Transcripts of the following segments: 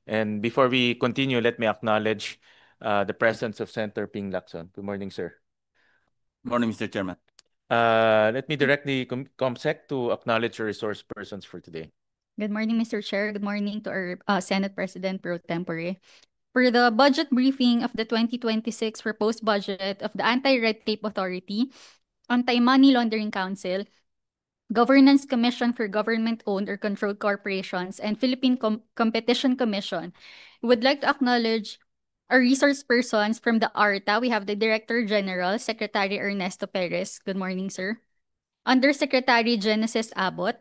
And before we continue, let me acknowledge the presence of Senator Ping Lacson. Good morning, sir. Good morning, Mr. Chairman. Let me direct the ComSec to acknowledge the resource persons for today. Good morning, Mr. Chair. Good morning to our Senate President Pro Tempore. For the budget briefing of the 2026 proposed budget of the Anti-Red Tape Authority, Anti-Money Laundering Council, Governance Commission for Government-Owned or Controlled Corporations, and Philippine Competition Commission, we would like to acknowledge our resource persons from the ARTA. We have the Director General, Secretary Ernesto Perez. Good morning, sir. Undersecretary Genesis Abbott,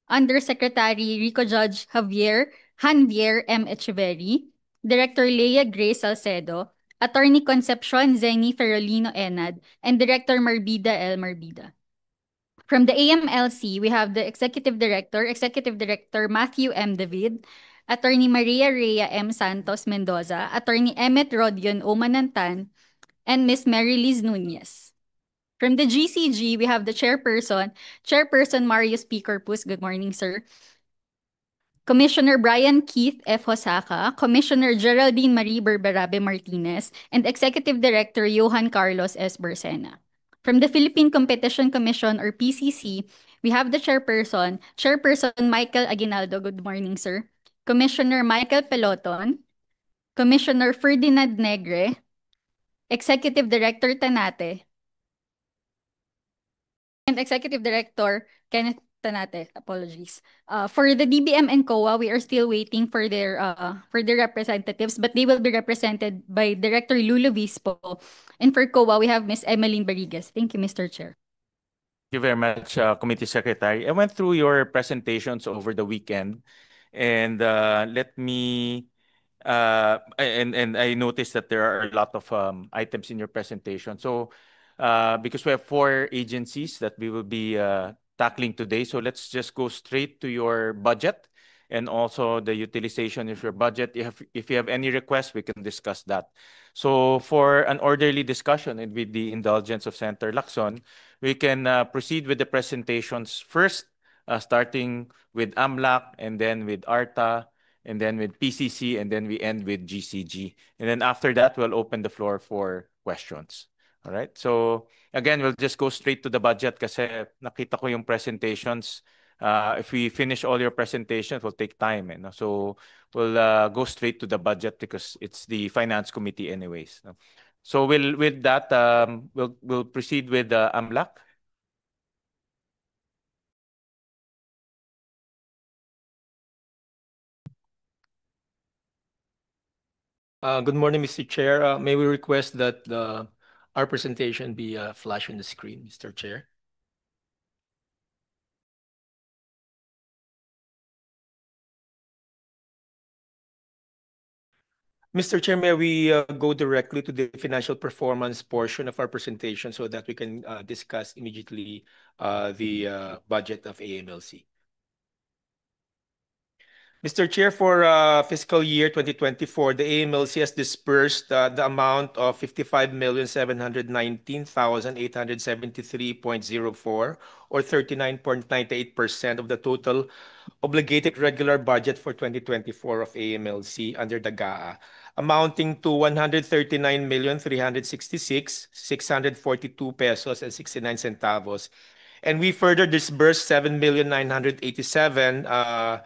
Undersecretary Rico Judge Janvier M. Echeverry, Director Leia Grace Salcedo, Attorney Concepcion Zeni Ferolino Enad, and Director Marbida L. Marbida. From the AMLC, we have the Executive Director Matthew M. David, Attorney Maria Rhea M. Santos Mendoza, Attorney Emmet Rodion O. Manantan, and Ms. Mary Liz Nunez. From the GCG, we have the Chairperson Marius P. Corpus. Good morning, sir. Commissioner Brian Keith F. Hosaka, Commissioner Geraldine Marie Berberabe Martinez, and Executive Director Johan Carlos S. Bersena. From the Philippine Competition Commission or PCC, we have the Chairperson Michael Aguinaldo. Good morning, sir. Commissioner Michael Peloton, Commissioner Ferdinand Negre, Executive Director Tanate, and Executive Director Kenneth Tanate. Apologies. For the DBM and COA, we are still waiting for their representatives, but they will be represented by Director Lulo Vispo. And for COA, we have Ms. Emeline Barrigues. Thank you, Mr. Chair. Thank you very much, Committee Secretary. I went through your presentations over the weekend, and and I noticed that there are a lot of items in your presentation. So, because we have 4 agencies that we will be tackling today, so let's just go straight to your budget and also the utilization of your budget. If you have any requests, we can discuss that. So, for an orderly discussion and with the indulgence of Senator Lacson, we can proceed with the presentations first, starting with AMLAC and then with ARTA and then with PCC and then we end with GCG. And then after that, we'll open the floor for questions. All right. So again, we'll just go straight to the budget kasi nakita ko yung presentations. If we finish all your presentations, it will take time. So we'll go straight to the budget because it's the Finance Committee anyways. No? So with that, we'll proceed with AMLAC. Good morning, Mr. Chair. May we request that our presentation be flashed on the screen, Mr. Chair? Mr. Chair, may we go directly to the financial performance portion of our presentation so that we can discuss immediately the budget of AMLC. Mr. Chair, for fiscal year 2024, the AMLC has disbursed the amount of 55,719,873.04 or 39.98% of the total obligated regular budget for 2024 of AMLC under the GAA, amounting to 139,366,642 pesos and 69 centavos. And we further disbursed 7,987,000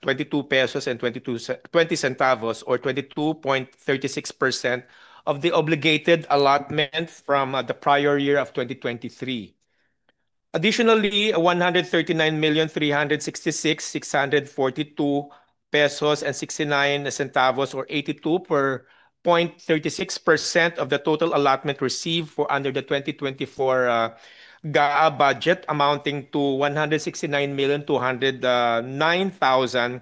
22 pesos and 20 centavos or 22.36% of the obligated allotment from the prior year of 2023. Additionally, 139,366,642 pesos and 69 centavos or 82.36% of the total allotment received for under the 2024 GAA budget amounting to 169,209,000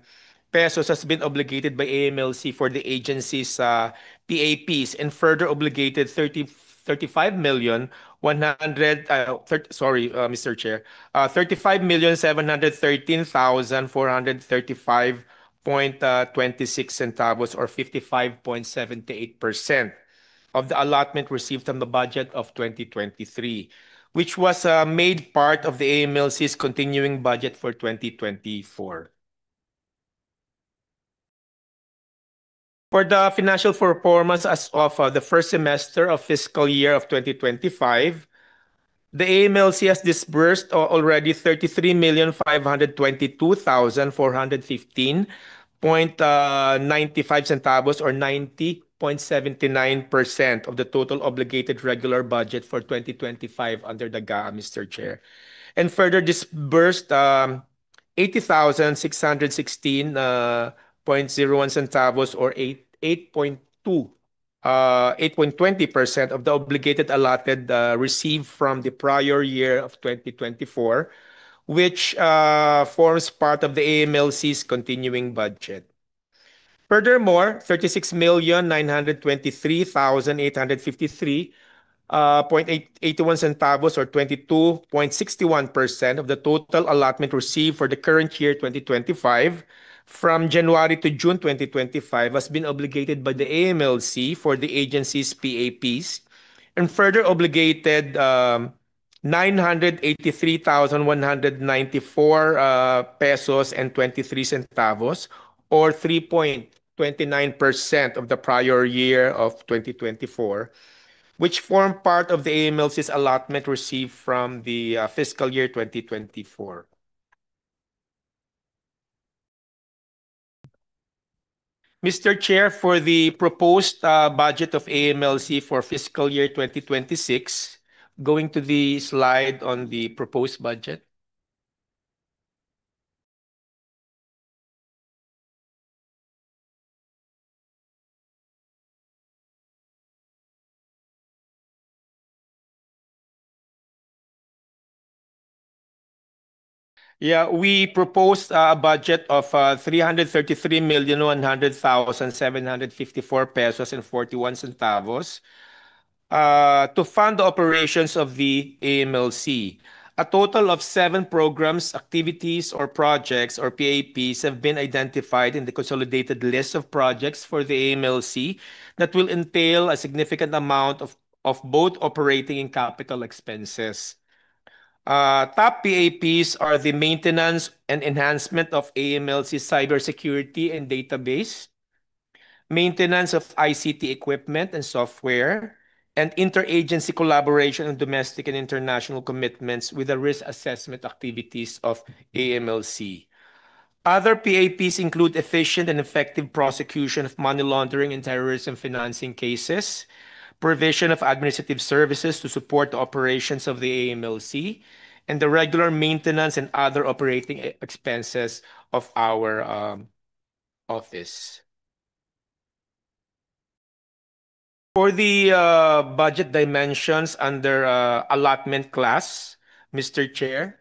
pesos has been obligated by AMLC for the agency's PAPs and further obligated 35,713,435.26 centavos or 55.78% of the allotment received from the budget of 2023, which was made part of the AMLC's continuing budget for 2024. For the financial performance as of the first semester of fiscal year of 2025, the AMLC has disbursed already 33,522,415.95 centavos or 90.79% of the total obligated regular budget for 2025 under the GAA, Mr. Chair. And further disbursed 80,616.01 centavos or 8.20% of the obligated allotted received from the prior year of 2024, which forms part of the AMLC's continuing budget. Furthermore, 36,923,853 0.81 centavos or 22.61% of the total allotment received for the current year 2025 from January to June 2025 has been obligated by the AMLC for the agency's PAPs and further obligated 983,194 pesos and 23 centavos or 3.29% of the prior year of 2024, which form part of the AMLC's allotment received from the fiscal year 2024. Mr. Chair, for the proposed budget of AMLC for fiscal year 2026, going to the slide on the proposed budget. Yeah, we proposed a budget of 333,100,754 pesos and 41 centavos to fund the operations of the AMLC. A total of 7 programs, activities, or projects, or PAPs, have been identified in the consolidated list of projects for the AMLC that will entail a significant amount of both operating and capital expenses. Top PAPs are the maintenance and enhancement of AMLC cybersecurity and database, maintenance of ICT equipment and software, and interagency collaboration on domestic and international commitments with the risk assessment activities of AMLC. Other PAPs include efficient and effective prosecution of money laundering and terrorism financing cases, provision of administrative services to support the operations of the AMLC, and the regular maintenance and other operating expenses of our office. For the budget dimensions under allotment class, Mr. Chair.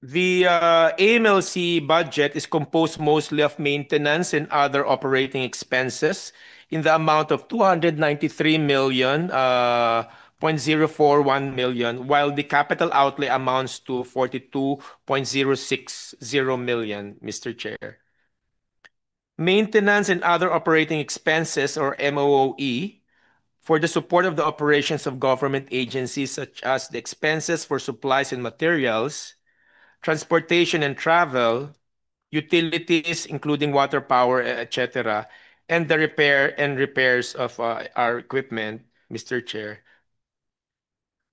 The AMLC budget is composed mostly of maintenance and other operating expenses in the amount of 293 million, 0.041 million, while the capital outlay amounts to 42.060 million, Mr. Chair. Maintenance and other operating expenses, or MOOE, for the support of the operations of government agencies such as the expenses for supplies and materials, transportation and travel, utilities including water, power, etc., and the repairs of our equipment, Mr. Chair.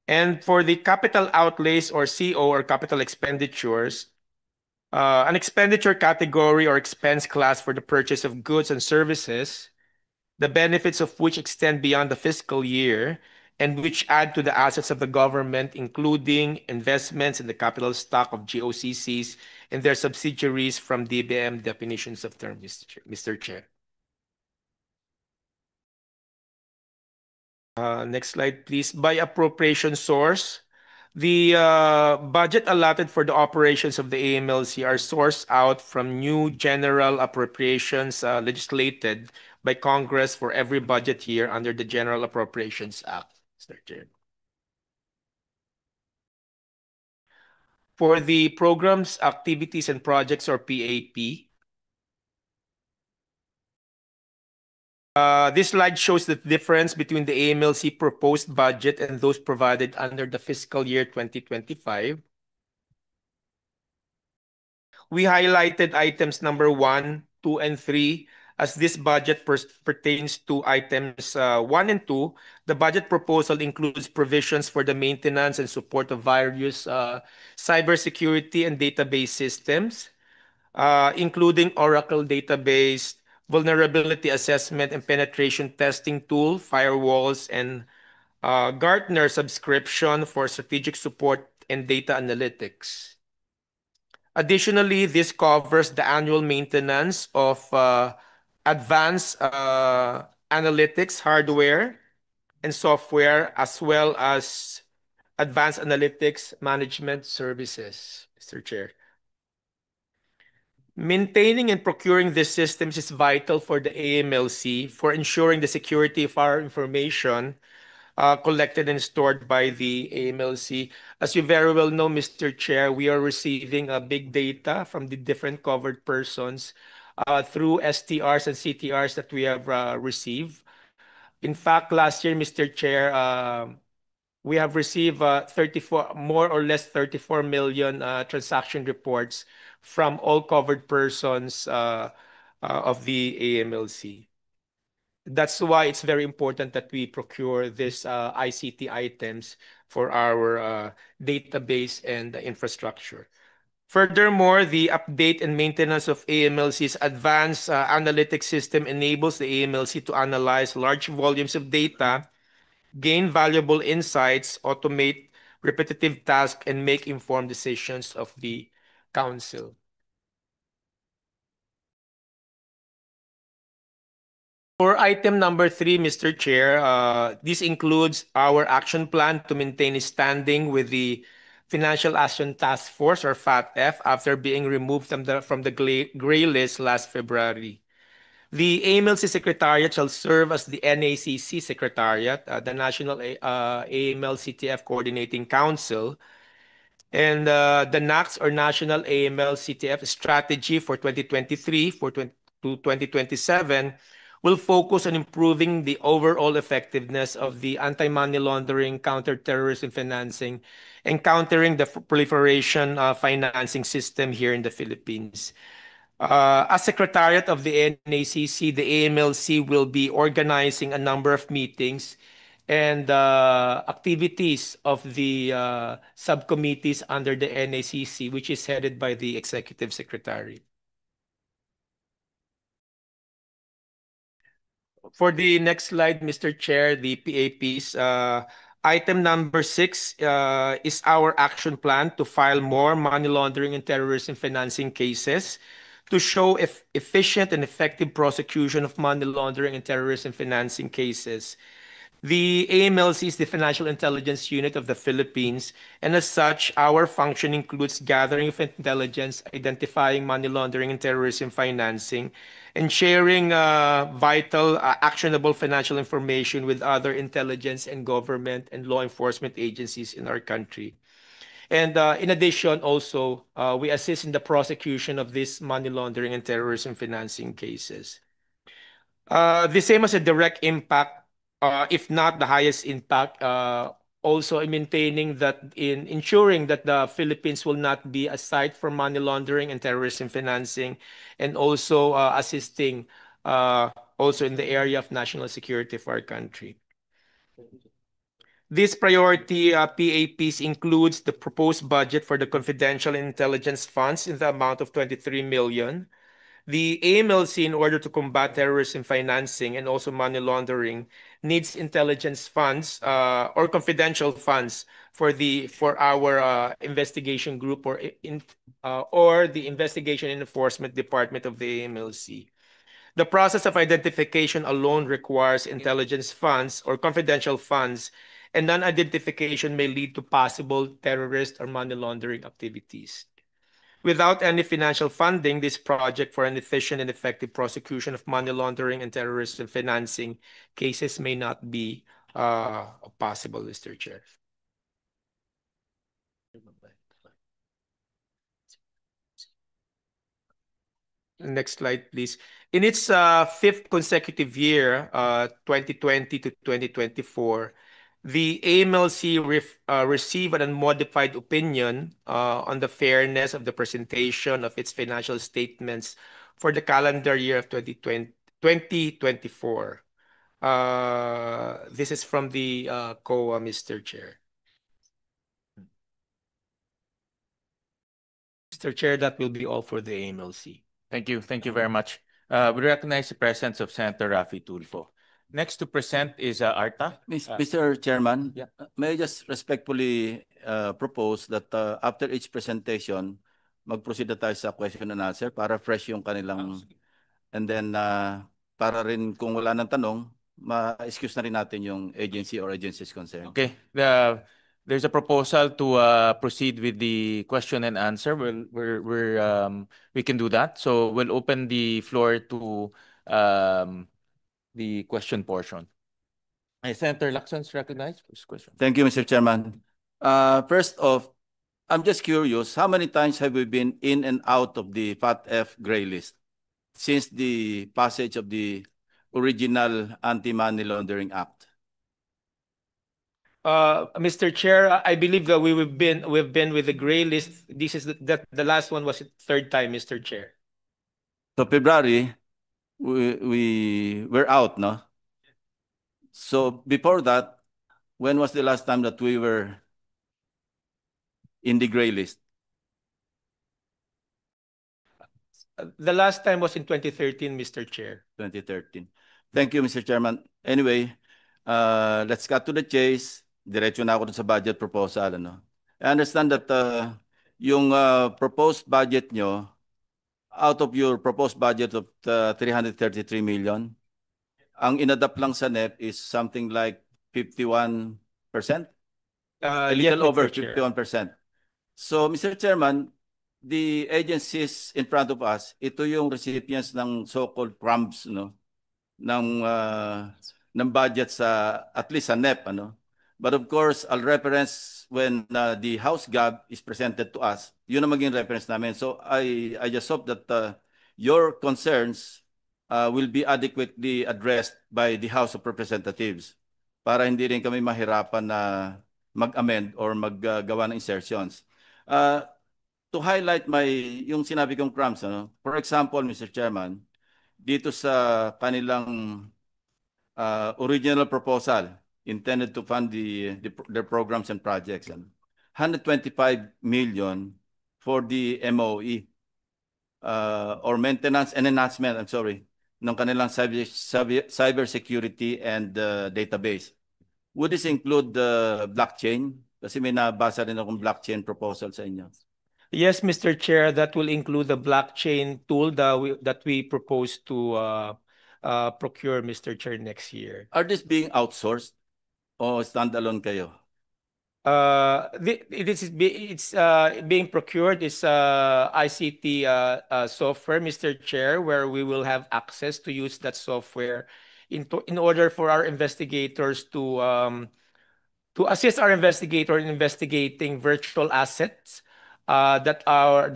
And for the capital outlays, or CO, or capital expenditures, an expenditure category or expense class for the purchase of goods and services, the benefits of which extend beyond the fiscal year and which add to the assets of the government, including investments in the capital stock of GOCCs and their subsidiaries from DBM definitions of term, Mr. Chair. Next slide, please. By appropriation source, the budget allotted for the operations of the AMLC are sourced out from new general appropriations legislated by Congress for every budget year under the General Appropriations Act, Mr. Chair. For the programs, activities, and projects, or PAP, this slide shows the difference between the AMLC proposed budget and those provided under the fiscal year 2025. We highlighted items number 1, 2, and 3 as this budget pertains to items 1 and 2. The budget proposal includes provisions for the maintenance and support of various cybersecurity and database systems, including Oracle database, vulnerability assessment and penetration testing tool, firewalls, and Gartner subscription for strategic support and data analytics. Additionally, this covers the annual maintenance of advanced analytics hardware and software, as well as advanced analytics management services, Mr. Chair. Maintaining and procuring these systems is vital for the AMLC for ensuring the security of our information collected and stored by the AMLC. As you very well know, Mr. Chair, we are receiving big data from the different covered persons through STRs and CTRs that we have received. In fact, last year, Mr. Chair, we have received more or less 34 million transaction reports from all covered persons of the AMLC. That's why it's very important that we procure these ICT items for our database and infrastructure. Furthermore, the update and maintenance of AMLC's advanced analytics system enables the AMLC to analyze large volumes of data, gain valuable insights, automate repetitive tasks, and make informed decisions of the council. For item number 3, Mr. Chair, this includes our action plan to maintain standing with the Financial Action Task Force, or FATF, after being removed from the gray list last February. The AMLC Secretariat shall serve as the NACC Secretariat, the National AML-CTF Coordinating Council, and the NACS, or National AML-CTF Strategy for 2023 to 2027, will focus on improving the overall effectiveness of the anti-money laundering, counter-terrorism financing, and countering the proliferation financing system here in the Philippines. As Secretariat of the NACC, the AMLC will be organizing a number of meetings and activities of the subcommittees under the NACC, which is headed by the Executive Secretary. For the next slide, Mr. Chair, the PAPs, item number 6 is our action plan to file more money laundering and terrorism financing cases to show efficient and effective prosecution of money laundering and terrorism financing cases. The AMLC is the Financial Intelligence Unit of the Philippines, and as such, our function includes gathering of intelligence, identifying money laundering and terrorism financing, and sharing vital, actionable financial information with other intelligence and government and law enforcement agencies in our country. And in addition, also, we assist in the prosecution of these money laundering and terrorism financing cases. The same as a direct impact, if not the highest impact, also in maintaining that, in ensuring that the Philippines will not be a site for money laundering and terrorism financing, and also assisting also in the area of national security for our country. This priority PAPs includes the proposed budget for the confidential intelligence funds in the amount of 23 million. The AMLC, in order to combat terrorism financing and also money laundering, needs intelligence funds or confidential funds for our investigation group or the Investigation and Enforcement Department of the AMLC. The process of identification alone requires intelligence funds or confidential funds, and non-identification may lead to possible terrorist or money laundering activities. Without any financial funding, this project for an efficient and effective prosecution of money laundering and terrorism financing cases may not be possible, Mr. Chair. Next slide, please. In its fifth consecutive year, 2020 to 2024, the AMLC received an unmodified opinion on the fairness of the presentation of its financial statements for the calendar year of 2024. This is from the COA, Mr. Chair. Mr. Chair, that will be all for the AMLC. Thank you. Thank you very much. We recognize the presence of Senator Raffy Tulfo. Next to present is Arta. Mr. Chairman, yeah. May I just respectfully propose that after each presentation, mag-proceed na tayo sa question and answer para fresh yung kanilang, and then para rin kung wala ng tanong, ma-excuse na rin natin yung agency or agencies concerned. Okay. There's a proposal to proceed with the question and answer. We can do that. So we'll open the floor to the question portion. Senator Lacson is recognized. First question. Thank you, Mr. Chairman. First off, I'm just curious, how many times have we been in and out of the FATF gray list since the passage of the original Anti-Money Laundering Act? Mr. Chair, I believe that we've been with the gray list. This is the last one was the third time, Mr. Chair. So February, we were out, no? So before that, when was the last time that we were in the gray list? The last time was in 2013, Mr. Chair. 2013. Thank you, Mr. Chairman. Anyway, let's cut to the chase. Diretso na ako dun sa budget proposal. Ano? I understand that yung proposed budget nyo, out of your proposed budget of 333 million, ang inadapt lang sa NEP is something like 51%? A little over 51%. So, Mr. Chairman, the agencies in front of us, ito yung recipients ng so-called crumbs, no? ng budget sa, at least sa NEP, ano? But of course, I'll reference when the House GAB is presented to us, yun ang maging reference namin. So I just hope that your concerns will be adequately addressed by the House of Representatives para hindi rin kami mahirapan na mag-amend or maggawa ng insertions. To highlight yung sinabi kong crumbs, ano? For example, Mr. Chairman, dito sa kanilang original proposal, intended to fund their programs and projects. 125 million for the MOE or maintenance and enhancement, I'm sorry, ng kanilang cyber security and database. Would this include the blockchain? Kasi may nabasa rin akong blockchain proposal sa inyo. Yes, Mr. Chair, that will include the blockchain tool that we propose to procure, Mr. Chair, next year. Are these being outsourced? O standalone kayo? It's being procured is ICT software, Mr. Chair, where we will have access to use that software in order for our investigators to assist our investigator in investigating virtual assets that are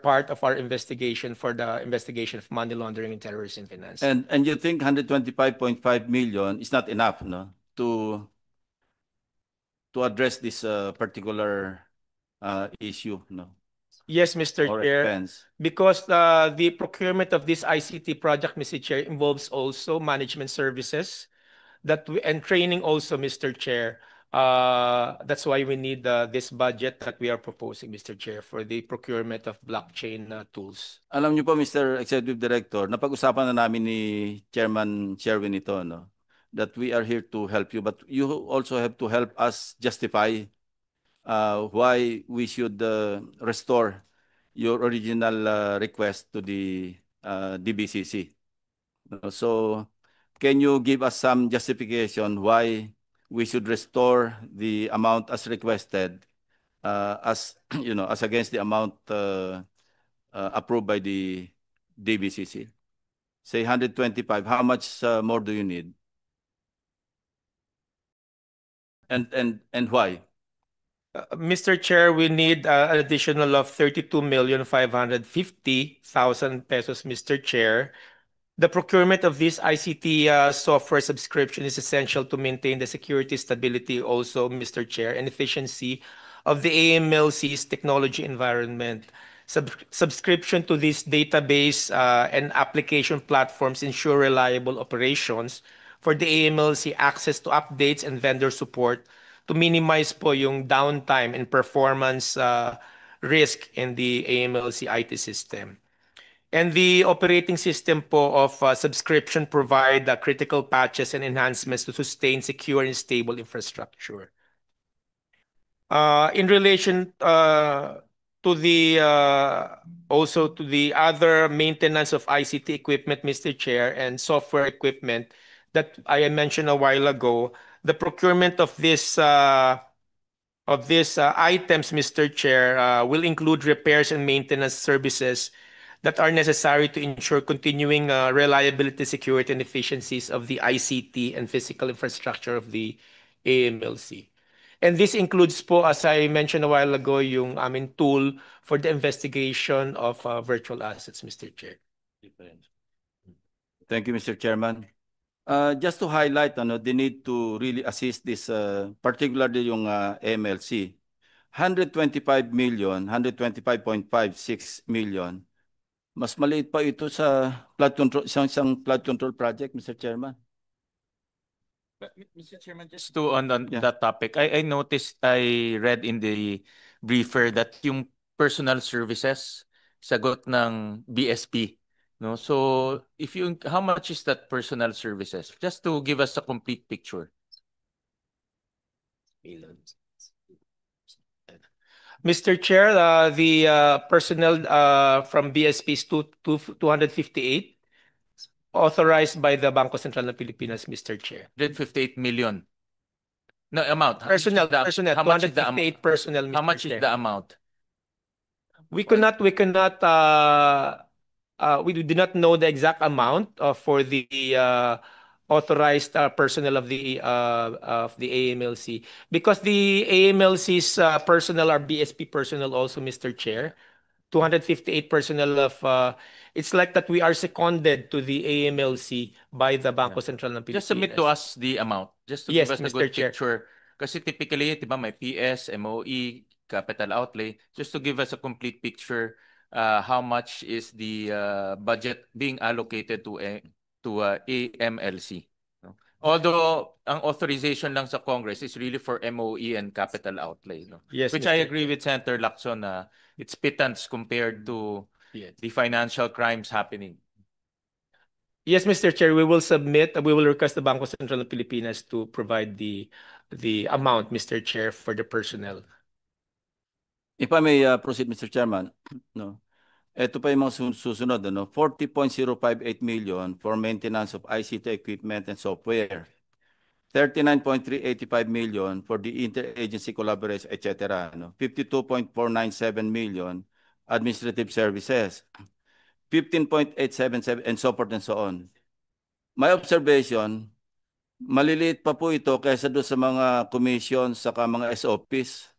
part of our investigation for the investigation of money laundering and terrorism finance. And you think 125.5 million is not enough, no, to address this particular issue, no? Yes, Mr. Chair. Expense. Because the procurement of this ICT project, Mr. Chair, involves also management services and training also, Mr. Chair. That's why we need this budget that we are proposing, Mr. Chair, for the procurement of blockchain tools. Alam niyo po, Mr. Executive Director, napag-usapan na namin ni Chairman Sherwin ito, no? That we are here to help you, but you also have to help us justify why we should restore your original request to the DBCC. So, can you give us some justification why we should restore the amount as requested, as you know, as against the amount approved by the DBCC? Say 125. How much more do you need? And why? Mr. Chair, we need an additional of 32,550,000 pesos, Mr. Chair, The procurement of this ICT software subscription is essential to maintain the security, stability also, Mr. Chair, and efficiency of the AMLC's technology environment. Subscription to this database and application platforms ensure reliable operations for the AMLC, access to updates and vendor support to minimize po yung downtime and performance risk in the AMLC IT system. And the operating system po of subscription provide critical patches and enhancements to sustain secure and stable infrastructure. In relation to the also to the other maintenance of ICT equipment, Mr. Chair, and software equipment that I mentioned a while ago, the procurement of this items, Mr. Chair, will include repairs and maintenance services that are necessary to ensure continuing reliability, security, and efficiencies of the ICT and physical infrastructure of the AMLC. And this includes po, as I mentioned a while ago, yung aming tool for the investigation of virtual assets, Mr. Chair. Thank you, Mr. Chairman. Just to highlight the need to really assist this, particularly yung MLC, 125 million, 125.56 million. Mas maliit pa ito sa flood control, isang flood control project, Mr. Chairman. But, Mr. Chairman, just to on that topic, I noticed, I read in the briefer that yung personal services sagot ng BSP, no? So if you, how much is that personal services? Just to give us a complete picture. Mr. Chair, the personnel from BSP is 258, authorized by the Bangko Sentral ng Pilipinas, Mr. Chair. 158 million. No, amount. Personnel, How much is the 258 personnel, Mr. How much Chair. is the amount? We do not know the exact amount for the authorized personnel of the AMLC, because the AMLC's personnel are BSP personnel also, Mr. Chair. 258 personnel of it's like that we are seconded to the AMLC by the Bangko Sentral ng Pilipinas. Just submit to us the amount, just to Yes, give us a Mr. good Chair. picture. Kasi typically, di ba, may PS, MOE, capital outlay, just to give us a complete picture, how much is the budget being allocated to AMLC. No? Although ang authorization lang sa Congress is really for MOE and capital outlay, no? Yes, Which Mr. I agree with Senator Lacson, it's pittance compared to the financial crimes happening. Yes, Mr. Chair, we will request the Bangko Sentral ng Pilipinas to provide the amount, Mr. Chair, for the personnel. If I may proceed, Mr. Chairman, no. Ito pa yung mga susunod, 40.058 million for maintenance of ICT equipment and software. 39.385 million for the interagency collaboration, etc. 52.497 million administrative services. 15.877 and so forth and so on. My observation, maliliit pa po ito kaysa doon sa mga commissions saka mga SOPs.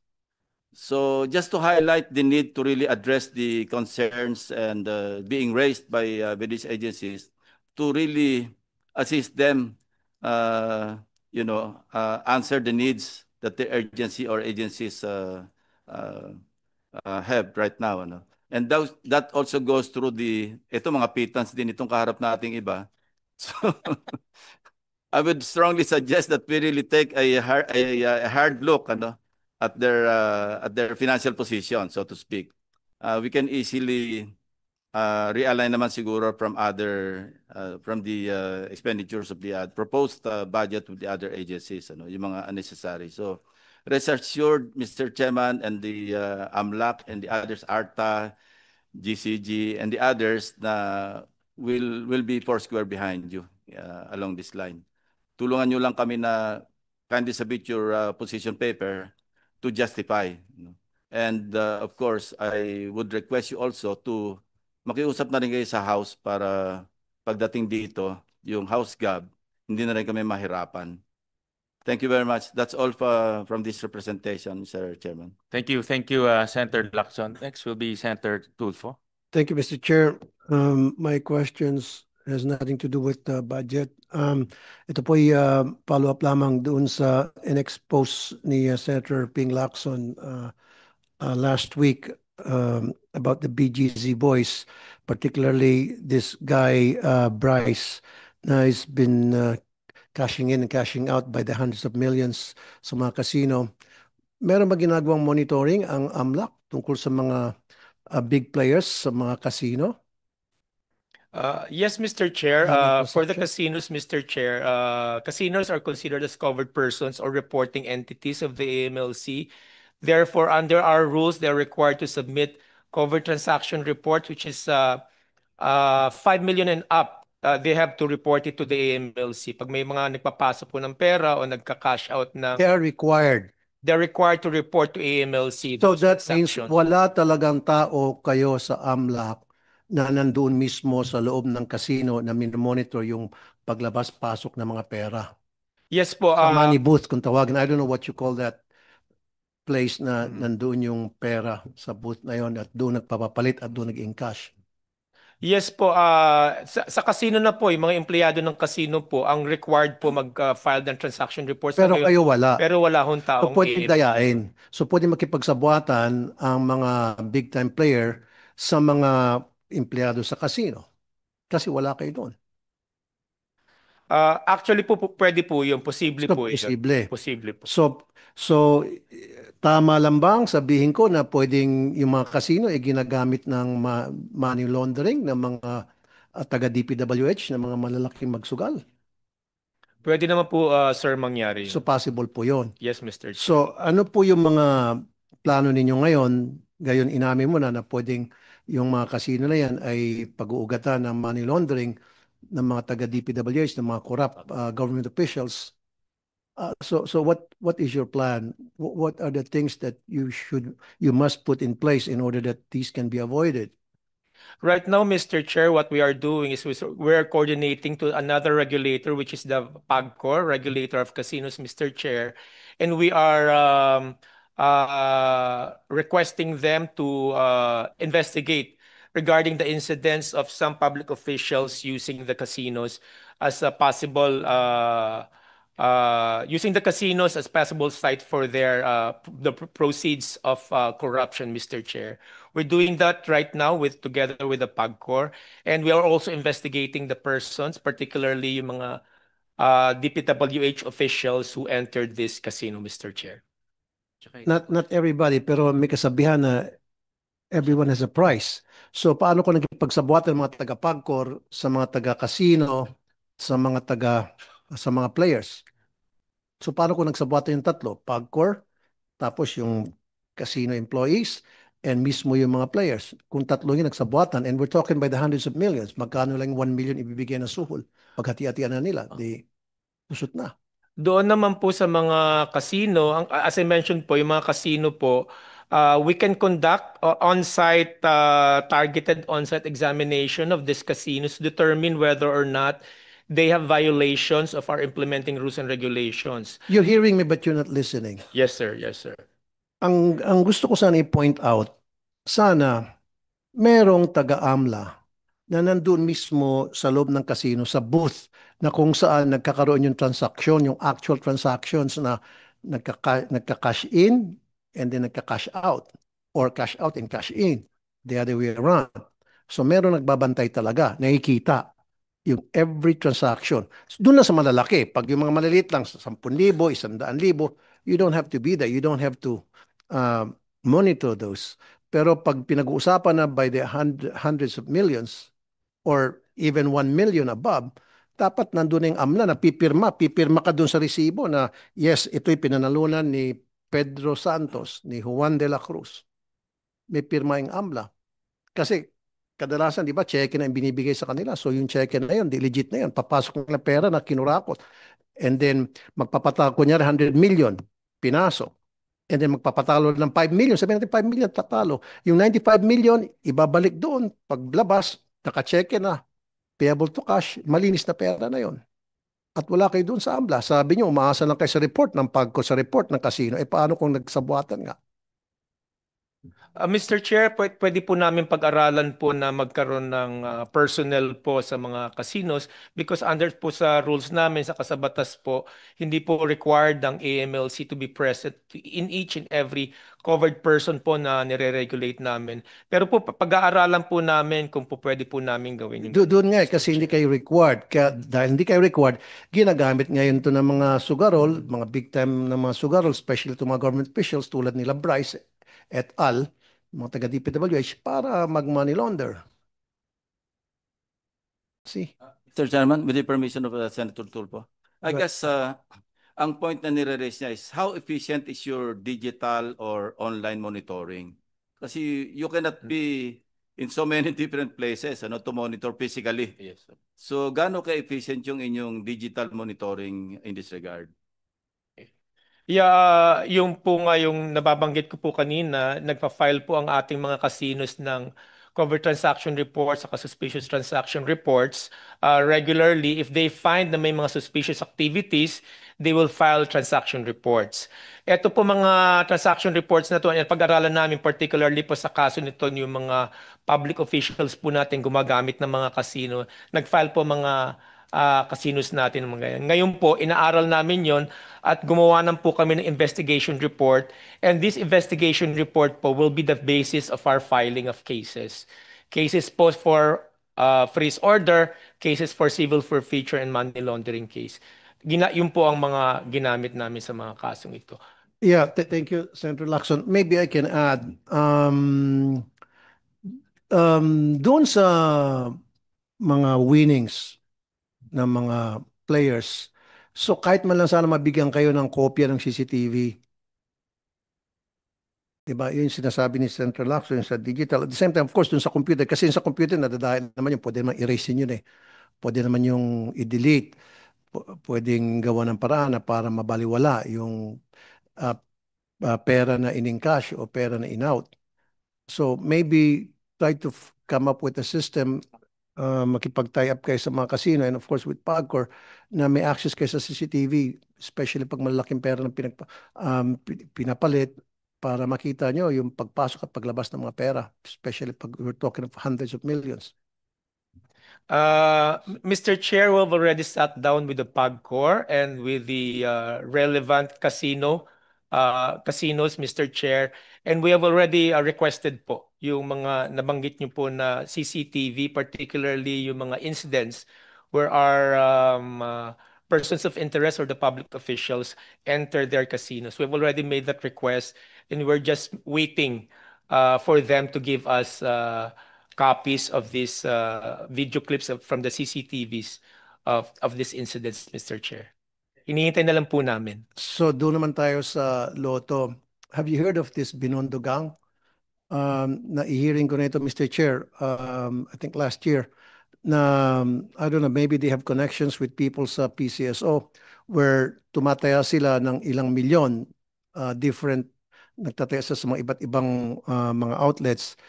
So just to highlight the need to really address the concerns and being raised by these agencies, to really assist them, answer the needs that the agency or agencies have right now. And that also goes through ito mga pittance din itong kaharap nating iba. So I would strongly suggest that we really take a hard look at their financial position, so to speak. We can easily realign naman siguro from the expenditures of the proposed budget of the other agencies, yung mga unnecessary. So rest assured, Mr. Chairman, and the AMLAC and the others, ARTA, GCG, and the others, na will be foursquare behind you along this line. Tulungan nyo lang kami na kindly submit your position paper to justify. And of course, I would request you also to makiusap na rin kayo sa House para pagdating dito, yung House Gov, hindi na rin kami mahirapan. Thank you very much. That's all from this representation, Mr. Chairman. Thank you, Senator Lacson. Next will be Senator Tulfo. Thank you, Mr. Chair. My questions It has nothing to do with the budget. Ito po ay follow-up lamang doon sa in-expose ni Senator Ping Lacson last week about the BGZ boys, particularly this guy Bryce, na has been cashing in and cashing out by the hundreds of millions sa mga casino. Meron ba ginagawang monitoring ang AMLAC tungkol sa mga big players sa mga casino? Yes, Mr. Chair. Having For the transaction? casinos, Mr. Chair, casinos are considered as covered persons or reporting entities of the AMLC. Therefore, under our rules, they're required to submit covered transaction report, which is 5 million and up. They have to report it to the AMLC. Pag may mga nagpapasok po ng pera o nagka-cash out na, They are required. they're required to report to AMLC So those that means transactions. wala talagang tao kayo sa AMLAC na nandoon mismo sa loob ng casino na minomonitor yung paglabas-pasok ng mga pera. Yes po. Sa money booth kung tawagin. I don't know what you call that place na nandoon yung pera sa booth na yon at doon nagpapapalit at doon nag-encash. Yes po, sa casino na po, yung mga empleyado ng casino po, ang required po mag-file ng transaction reports. Pero kayo wala. Pero wala hong So taong pwede AMC. dayain. So pwede makipagsabuatan ang mga big time player sa mga empleyado sa casino. Kasi wala kayo doon. Actually po, pwede po yun. Posible So, po yun. posible. Posible po. So tama lang bang sabihin ko na pwedeng yung mga casino ay ginagamit ng money laundering ng mga taga DPWH, ng mga malalaking magsugal? Pwede naman po, sir, mangyari So yun. possible po yon. Yes, Mr. Chair. So ano po yung mga plano ninyo ngayon? Gayon inamin mo na pwedeng yung mga casino na yan ay pag-uugatan ng money laundering ng mga taga DPWH, ng mga corrupt government officials. So what is your plan? What are the things that you must put in place in order that these can be avoided? Right now, Mr. Chair, what we are doing is we're coordinating to another regulator, which is the PAGCOR, regulator of casinos, Mr. Chair. And we are requesting them to investigate regarding the incidents of some public officials using the casinos as a possible using the casinos as possible site for their the proceeds of corruption, Mr. Chair. We're doing that right now together with the PAGCOR, and we are also investigating the persons, particularly yung mga DPWH officials who entered this casino, Mr. Chair. Not everybody, pero may kasabihan na everyone has a price. So paano kung nagpagsabuatan ng mga taga-PAGCOR sa mga taga-casino, sa mga players? So paano kung nagsabuatan yung tatlo? PAGCOR, tapos yung casino employees, and mismo yung mga players. Kung tatlo yung nagsabuatan, and we're talking by the hundreds of millions, magkano lang 1 million ibibigay na suhol? Paghati-hatian na nila, di usot na. Doon naman po sa mga casino, as I mentioned po, yung mga casino po, we can conduct on-site, targeted on-site examination of these casinos to determine whether or not they have violations of our implementing rules and regulations. You're hearing me but you're not listening. Yes, sir. Yes, sir. Ang gusto ko sana i-point out, sana merong taga-AMLA na nandun mismo sa loob ng casino, sa booth, na kung saan nagkakaroon yung transaction, yung actual transactions na nagka-cash in and then nagka-cash out, or cash out and cash in, the other way around. So meron nagbabantay talaga, nakikita yung every transaction. So, doon na sa malalaki. Pag yung mga maliliit lang, 10,000, 100,000, you don't have to be there. You don't have to monitor those. Pero pag pinag-uusapan na by the hundreds of millions or even 1 million above, dapat nandun yung AMLA na pipirma ka dun sa resibo na yes, ito'y pinanalunan ni Pedro Santos, ni Juan de la Cruz. May pirma yung AMLA. Kasi kadalasan, di ba, cheque na yung binibigay sa kanila. So yung cheque na yun, di legit na yun. Papasok na pera na kinurakot. And then magpapatako niya 100 million, pinasok. And then magpapatalo ng 5 million, sabihin natin 5 million, tatalo. Yung 95 million, ibabalik doon. Paglabas, naka-cheque na, payable to cash, malinis na pera na yon. At wala kayo doon sa AMLA. Sabi niyo, umaasa lang kayo sa report ng PAGCOR, sa report ng casino. Eh paano kung nagsabuatan nga? Mr. Chair, pwede po namin pag-aralan po na magkaroon ng personnel po sa mga casinos because under po sa rules namin sa kasabatas po, hindi po required ang AMLC to be present in each and every covered person po na nire-regulate namin. Pero po pag-aaralan po namin kung po pwede po namin gawin yung Doon nga, kasi hindi kayo required. Kaya dahil hindi kayo required, ginagamit ngayon to ng mga sugarol, mga big time na mga sugarol, especially to mga government officials tulad nila Bryce et al., mga taga DPWH, para mag-money launder. See? Mr. Chairman, with the permission of Senator Tulfo, I Go ahead. guess ang point na nire-raise niya is how efficient is your digital or online monitoring? Kasi you cannot be in so many different places to monitor physically. Yes, sir. So, gaano ka-efficient yung inyong digital monitoring in this regard? Yeah, yung po nga yung nababanggit ko po kanina, nagpa-file po ang ating mga casinos ng covered transaction reports at suspicious transaction reports regularly. If they find na may mga suspicious activities, they will file transaction reports. Ito po mga transaction reports na to, pag-aralan namin particularly po sa kaso nito yung mga public officials po natin gumagamit ng mga casino. Nag-file po mga casinos natin. Ngayon po, inaaral namin yon at gumawa ng po kami ng investigation report. And this investigation report po will be the basis of our filing of cases. Cases po for freeze order, cases for civil forfeiture and money laundering case. Yun po ang mga ginamit namin sa mga kasong ito. Yeah, thank you, Senator Lacson. Maybe I can add, doon sa mga winnings ng mga players, so kahit man lang sana mabigyan kayo ng kopya ng CCTV, diba? Yun yung sinasabi ni Senator Lacson yung sa digital. At the same time, of course, dun sa computer, kasi sa computer, nadadaan naman yung pwede naman erase yun eh. Pwede naman yung i-delete. Pwedeng gawa ng paraan na para mabaliwala yung ah, pera na in-encash o pera na in-out. So maybe try to come up with a system, makipag-tie up kayo sa mga casino and of course with PAGCOR na may access kayo sa CCTV, especially pag malaking pera na pinapalit para makita nyo yung pagpasok at paglabas ng mga pera, especially pag we're talking of hundreds of millions. Mr. Chair, we've already sat down with the PAGCOR and with the relevant casinos, Mr. Chair, and we have already requested po yung mga nabanggit niyo po na CCTV, particularly yung mga incidents where our persons of interest or the public officials enter their casinos. We've already made that request and we're just waiting for them to give us copies of these video clips from the CCTVs of these incidents, Mr. Chair. Hinihintay na lang po namin. So doon naman tayo sa Lotto. Have you heard of this Binondo Gang? Na-hearing ko na ito, Mr. Chair, I think last year, na I don't know, maybe they have connections with people sa PCSO where tumataya sila ng ilang milyon, different, nagtataya sa mga iba't ibang mga outlets.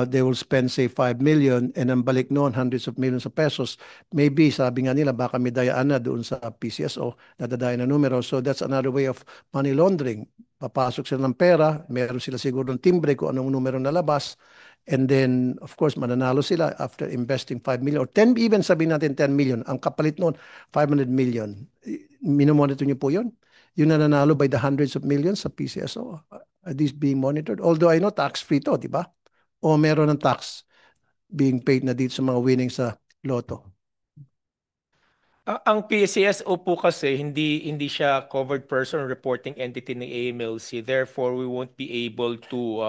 They will spend say 5 million and ang balik noon hundreds of millions of pesos. Maybe sabi nga nila baka may dayaan na doon sa PCSO, nadadaya na numero. So that's another way of money laundering. Papasok sila ng pera, meron sila siguro ng timbre kung anong numero nalabas. And then, of course, mananalo sila after investing 5 million or 10, even sabihin natin 10 million. Ang kapalit noon, 500 million. Minomonitor niyo po yun? Yung nananalo by the hundreds of millions sa PCSO. Are these being monitored? Although I know tax-free to, di ba? O meron ng tax being paid na dito sa mga winnings sa Lotto? Ang PCSO po kasi hindi siya covered person reporting entity ng AMLC. Therefore, we won't be able to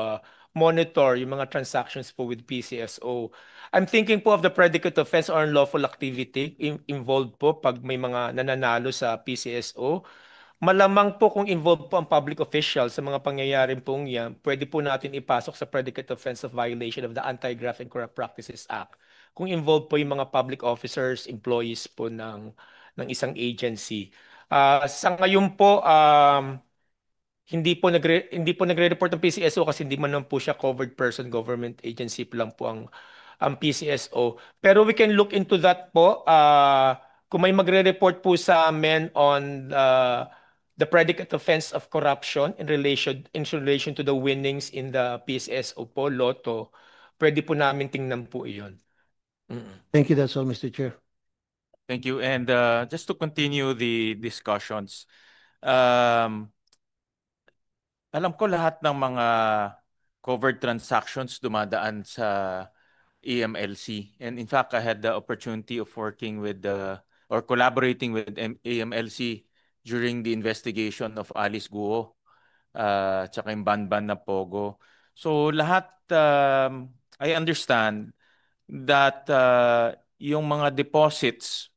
monitor yung mga transactions po with PCSO. I'm thinking po of the predicate offense or unlawful activity involved po pag may mga nananalo sa PCSO. Malamang po kung involved po ang public official sa mga pangyayaring pong yan, pwede po natin ipasok sa predicate offense of violation of the Anti-Graft and Corrupt Practices Act. Kung involved po yung mga public officers, employees po ng isang agency. Sa ngayon po, hindi po nagre-report ng PCSO kasi hindi man lang po siya covered person, government agency po lang po ang PCSO. Pero we can look into that po. Kung may magre-report po sa amin on the predicate offense of corruption in relation to the winnings in the PSSO po, Lotto, pwede po namin tingnan po iyon. Thank you, that's all, Mr. Chair. Thank you. And just to continue the discussions, um, alam ko lahat ng mga covered transactions dumadaan sa AMLC. And in fact, I had the opportunity of working with or collaborating with AMLC during the investigation of Alice Guo, tsaka yung Banban na Pogo. So lahat, I understand that yung mga deposits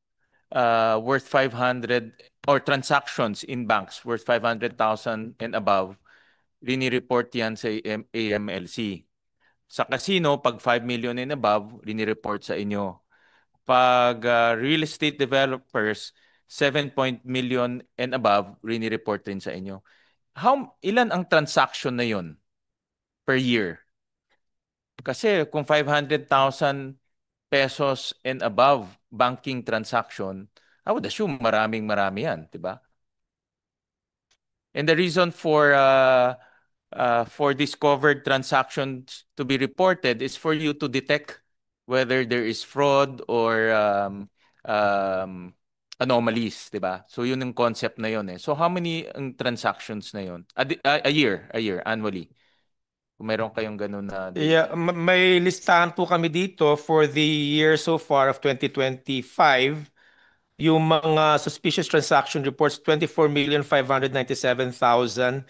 worth 500 or transactions in banks worth 500,000 and above, rini-report yan sa AMLC. Sa casino, pag 5 million and above, rini-report sa inyo. Pag real estate developers, 7 million and above, rini-report rin sa inyo. Ilan ang transaction na yun per year? Kasi kung 500,000 pesos and above banking transaction, I would assume marami yan, di ba? And the reason for discovered transactions to be reported is for you to detect whether there is fraud or anomalies, di ba? So yun yung concept na yun eh. So how many transactions na yun? A year, annually. Kung meron kayong ganun na data. Yeah, may listahan po kami dito for the year so far of 2025. Yung mga suspicious transaction reports, 24,597,037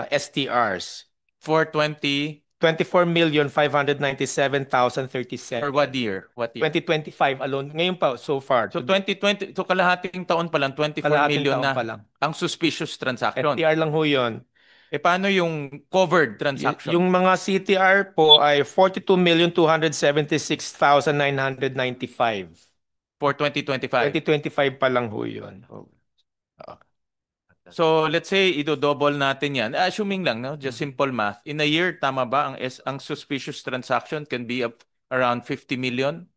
STRs. For 20, 24,597,037. for what year? 2025 alone. Ngayon pa, so far. So 2020, so kalahating taon pa lang, 24 Kalahating million taon na pa lang. ang suspicious transaction. STR lang ho yun. Eh paano yung covered transaction? Yung mga CTR po ay 42,276,995. For 2025. 2025 pa lang ho yun. So let's say ido-double natin yan. Assuming lang, no? Just simple math. In a year, tama ba ang suspicious transaction can be up around 50 million?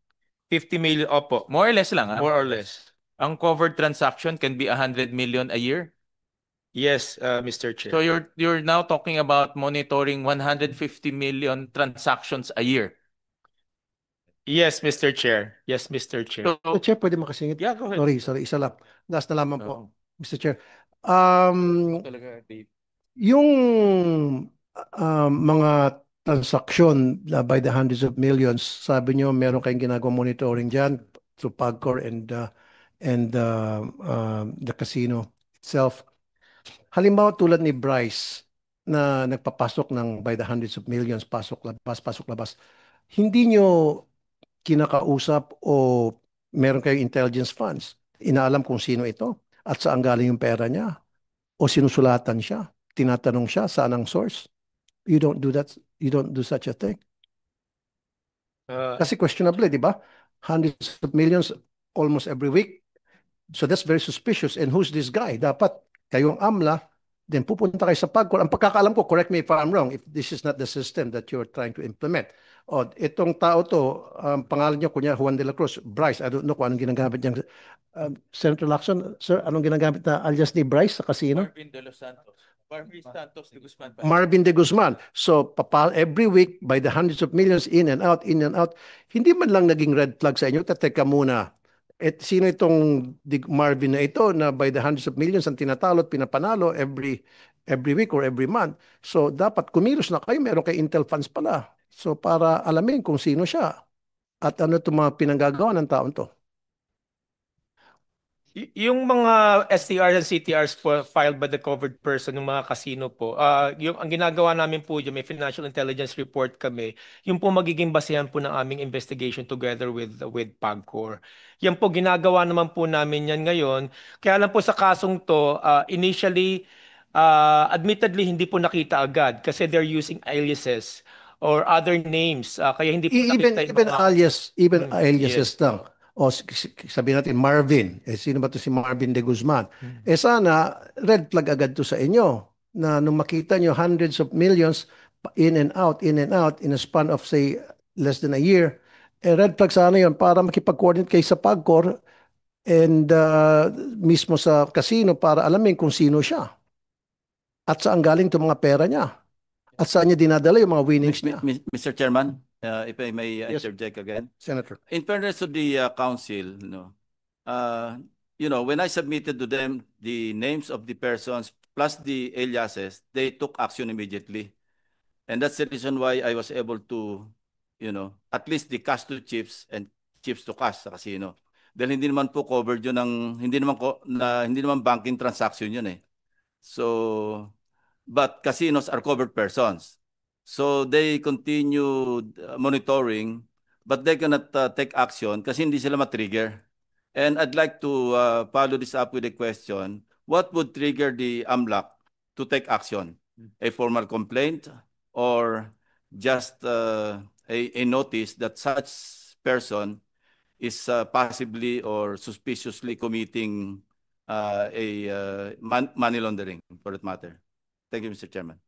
50 million, opo. More or less lang. More or less. Ang covered transaction can be 100 million a year? Yes, Mr. Chair. So you're now talking about monitoring 150 million transactions a year. Yes, Mr. Chair. Yes, Mr. Chair. So, Mr. Chair, pwede makasingit? yeah, go ahead. Sorry, isa lang. Last na lamang po, Oo. Mr. Chair. Talaga, Dave. Yung mga transaction by the hundreds of millions, sabi nyo meron kayong ginagawa monitoring dyan through PAGCOR and the casino itself. Halimbawa tulad ni Bryce na nagpapasok ng by the hundreds of millions, pasok labas. Hindi nyo kinakausap o meron kayong intelligence funds. Inaalam kung sino ito at saan galing yung pera niya. O sinusulatan siya. Tinatanong siya saan ang source. You don't do that. You don't do such a thing. Kasi questionable, di ba? Hundreds of millions almost every week. So that's very suspicious. And who's this guy? Dapat kayong AMLA, then pupunta kayo sa PAGCOR. Ang pagkakaalam ko, correct me if I'm wrong, if this is not the system that you're trying to implement. O, itong tao to, pangalan niya, kunya Juan de la Cruz, Bryce, I don't know kung anong ginagamit niyang Senator Lacson, sir, anong ginagamit na alias ni Bryce sa casino? Marvin de los Santos. Marvin Santos de Guzman. Marvin de Guzman. So, every week, by the hundreds of millions, in and out, hindi man lang naging red flag sa inyo, teka muna, sino itong Marvin na ito na by the hundreds of millions ang tinatalo at pinapanalo every week or every month. So, dapat kumilos na kayo, meron kay Intel funds pala. So, para alamin kung sino siya at ano itong mga pinanggagawa ng taon to. Yung mga STRs and CTRs po, filed by the covered person ng mga casino po, ang ginagawa namin po dyan, may financial intelligence report kami, yung po magiging basehan po ng aming investigation together with PAGCOR. Yan po, ginagawa naman po namin yan ngayon. Kaya lang po sa kasong to, initially, admittedly, hindi po nakita agad kasi they're using aliases or other names. Kaya hindi po nakita yung mga... Even aliases yes. lang. O sabihin natin Marvin, sino ba to si Marvin de Guzman? Sana red flag agad to sa inyo na nung makita nyo hundreds of millions in and out in a span of say less than a year, red flag sana yon para makipag-coordinate kayo sa PAGCOR and mismo sa casino para alamin kung sino siya at saan galing itong mga pera niya at saan niya dinadala yung mga winnings niya. Mr. Chairman, if I may Yes. interject again. Senator. In fairness to the council, when I submitted to them the names of the persons plus the aliases, they took action immediately. And that's the reason why I was able to, at least the cash to chips and chips to cash sa casino. Dahil hindi naman po covered yun hindi naman banking transaction yun eh. So, but casinos are covered persons. So they continued monitoring, but they cannot take action kasi hindi sila matrigger. And I'd like to follow this up with a question. What would trigger the AMLAC to take action? A formal complaint or just a notice that such person is possibly or suspiciously committing money laundering, for that matter? Thank you, Mr. Chairman.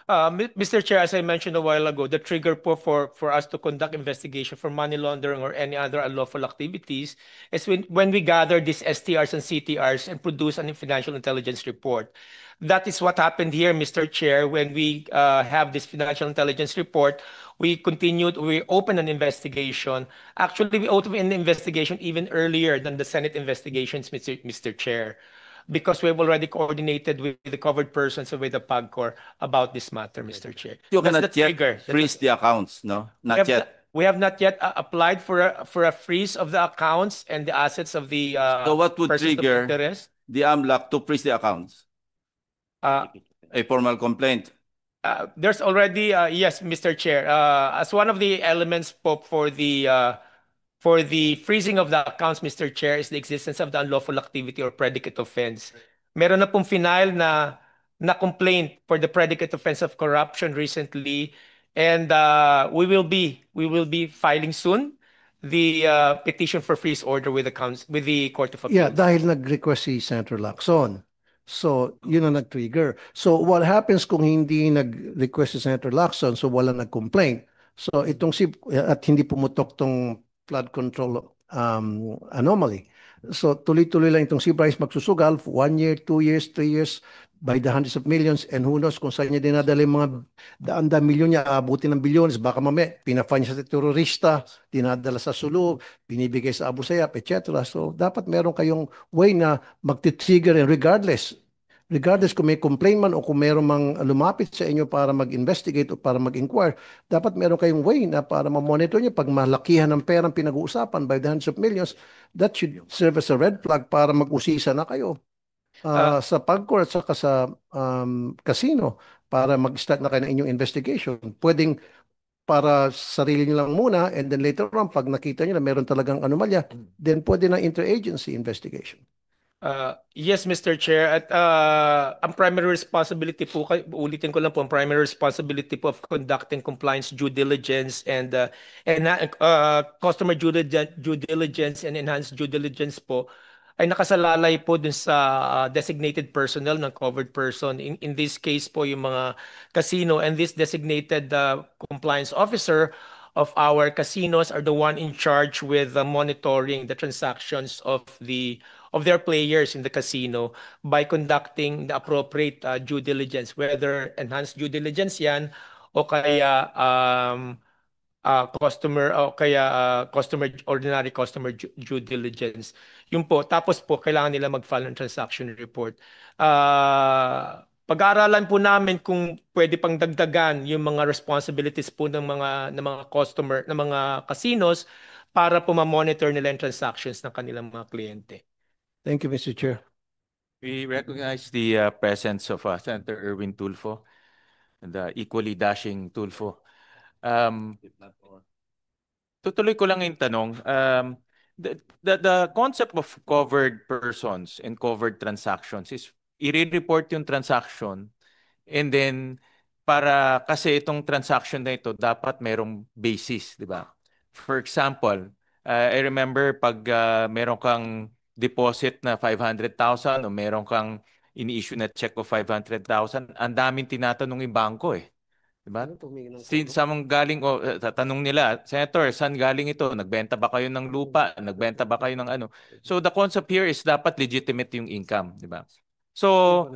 Mr. Chair, as I mentioned a while ago, the trigger for us to conduct investigation for money laundering or any other unlawful activities is when we gather these STRs and CTRs and produce an financial intelligence report. That is what happened here, Mr. Chair. When we have this financial intelligence report, we opened an investigation. Actually, we opened an investigation even earlier than the Senate investigations, Mr. Chair, because we have already coordinated with the covered persons and with the PAGCOR about this matter, Mr. Chair. You That's cannot the trigger. yet freeze the accounts, no? Not yet. We have not yet applied for a freeze of the accounts and the assets of the So what would persons of trigger interest. the AMLAC to freeze the accounts? Uh, A formal complaint. There's already, yes, Mr. Chair, as one of the elements for the freezing of the accounts, Mr. Chair, is the existence of the unlawful activity or predicate offense. Meron na pong final na complaint for the predicate offense of corruption recently, and we will be filing soon the petition for freeze order with the Court of Appeals. Yeah, dahil nag-request si Senator Lacson. So, yun ang nag-trigger. So, what happens kung hindi nag-request si Senator Lacson, so wala nag-complaint? So, at hindi pumutok tong flood control anomaly. So, tuloy-tuloy lang itong si Bryce magsusugal for 1 year, 2 years, 3 years, by the hundreds of millions, and who knows kung saan niya dinadala yung mga daan-daan milyon niya, abutin ng bilyones, baka mamaya, pinafine siya sa terorista, dinadala sa Sulu, binibigay sa Abu Sayyaf, etc. So, dapat meron kayong way na magti-trigger and regardless kung may complaint man o kung meron mang lumapit sa inyo para mag-investigate o para mag-inquire, dapat meron kayong way na para ma-monitor nyo pag malakihan ng perang pinag-uusapan by the hundreds of millions, that should serve as a red flag para mag-usisa na kayo sa PAGCOR at saka sa casino para mag-start na kayo ng inyong investigation. Pwedeng para sarili nyo lang muna and then later on, pag nakita nyo na meron talagang anomalya, then pwede na interagency investigation. Yes, Mr. Chair. At ang primary responsibility po, ulitin ko lang po, ang primary responsibility po of conducting compliance due diligence and customer due diligence and enhanced due diligence po ay nakasalalay po dun sa designated personnel ng covered person. In this case po, yung mga casino, and this designated compliance officer of our casinos are the one in charge with monitoring the transactions of their players in the casino by conducting the appropriate due diligence, whether enhanced due diligence yan o kaya ordinary customer due diligence. Yun po. Tapos po, kailangan nila mag-file ng transaction report. Pag-aaralan po namin kung pwede pang dagdagan yung mga responsibilities po ng mga customer, ng mga casinos para po ma-monitor nila yung transactions ng kanilang mga kliyente. Thank you, Mr. Chair. We recognize the presence of Senator Erwin Tulfo and the equally dashing Tulfo. Tutuloy ko lang yung tanong. The concept of covered persons and covered transactions is i-report yung transaction and then kasi itong transaction na ito dapat merong basis, di ba? For example, I remember pag meron kang deposit na 500,000 o meron kang ini-issue na check of 500,000, ang daming tinatanong yung bangko eh. Diba? Saan galing, tatanong nila, Senator, saan galing ito? Nagbenta ba kayo ng lupa? Nagbenta ba kayo ng ano? So the concept here is dapat legitimate yung income, di ba? So,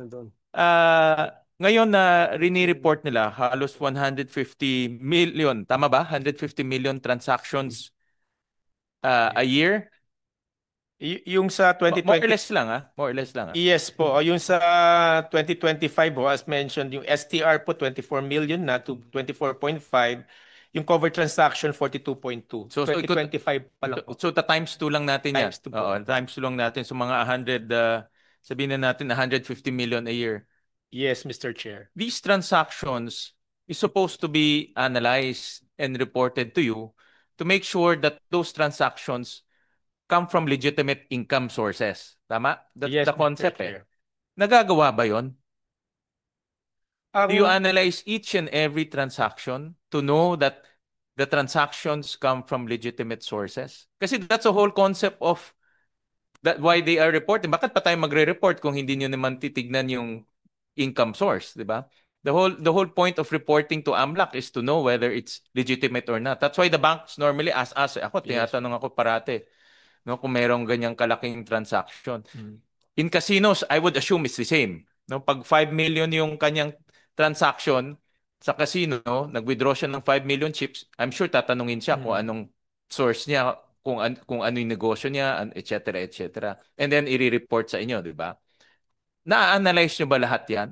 ngayon na rini-report nila, halos 150 million, tama ba? 150 million transactions a year? Yung sa More or 2020, less lang, More or less lang, yes po. Yung sa 2025 po, as mentioned, yung STR po 24 million na to 24.5. Yung cover transaction 42.2. So, 2025 pa lang po. So, times 2 lang natin yan. Times 2 po. Oo, times 2 lang natin. So, mga 100, sabihin na natin 150 million a year. Yes, Mr. Chair. These transactions is supposed to be analyzed and reported to you to make sure that those transactions come from legitimate income sources. Tama? That's Yes, the Mr. concept Chair. Nagagawa ba yon? Do you Ang analyze each and every transaction to know that the transactions come from legitimate sources? Kasi that's the whole concept of that why they are reporting. Bakit pa tayo magre-report kung hindi nyo naman titignan yung income source, di ba? The whole point of reporting to AMLAC is to know whether it's legitimate or not. That's why the banks normally ask us, ako, Yes. tinatanong ako parate, no, kung merong ganyang kalaking transaction. Mm. In casinos, I would assume it's the same. No, pag 5 million yung kanyang transaction sa casino, nag-withdraw siya ng 5 million chips, I'm sure tatanungin siya kung anong source niya, kung ano yung negosyo niya, et cetera, et cetera. And then i-report sa inyo, di ba? Na-analyze nyo ba lahat yan?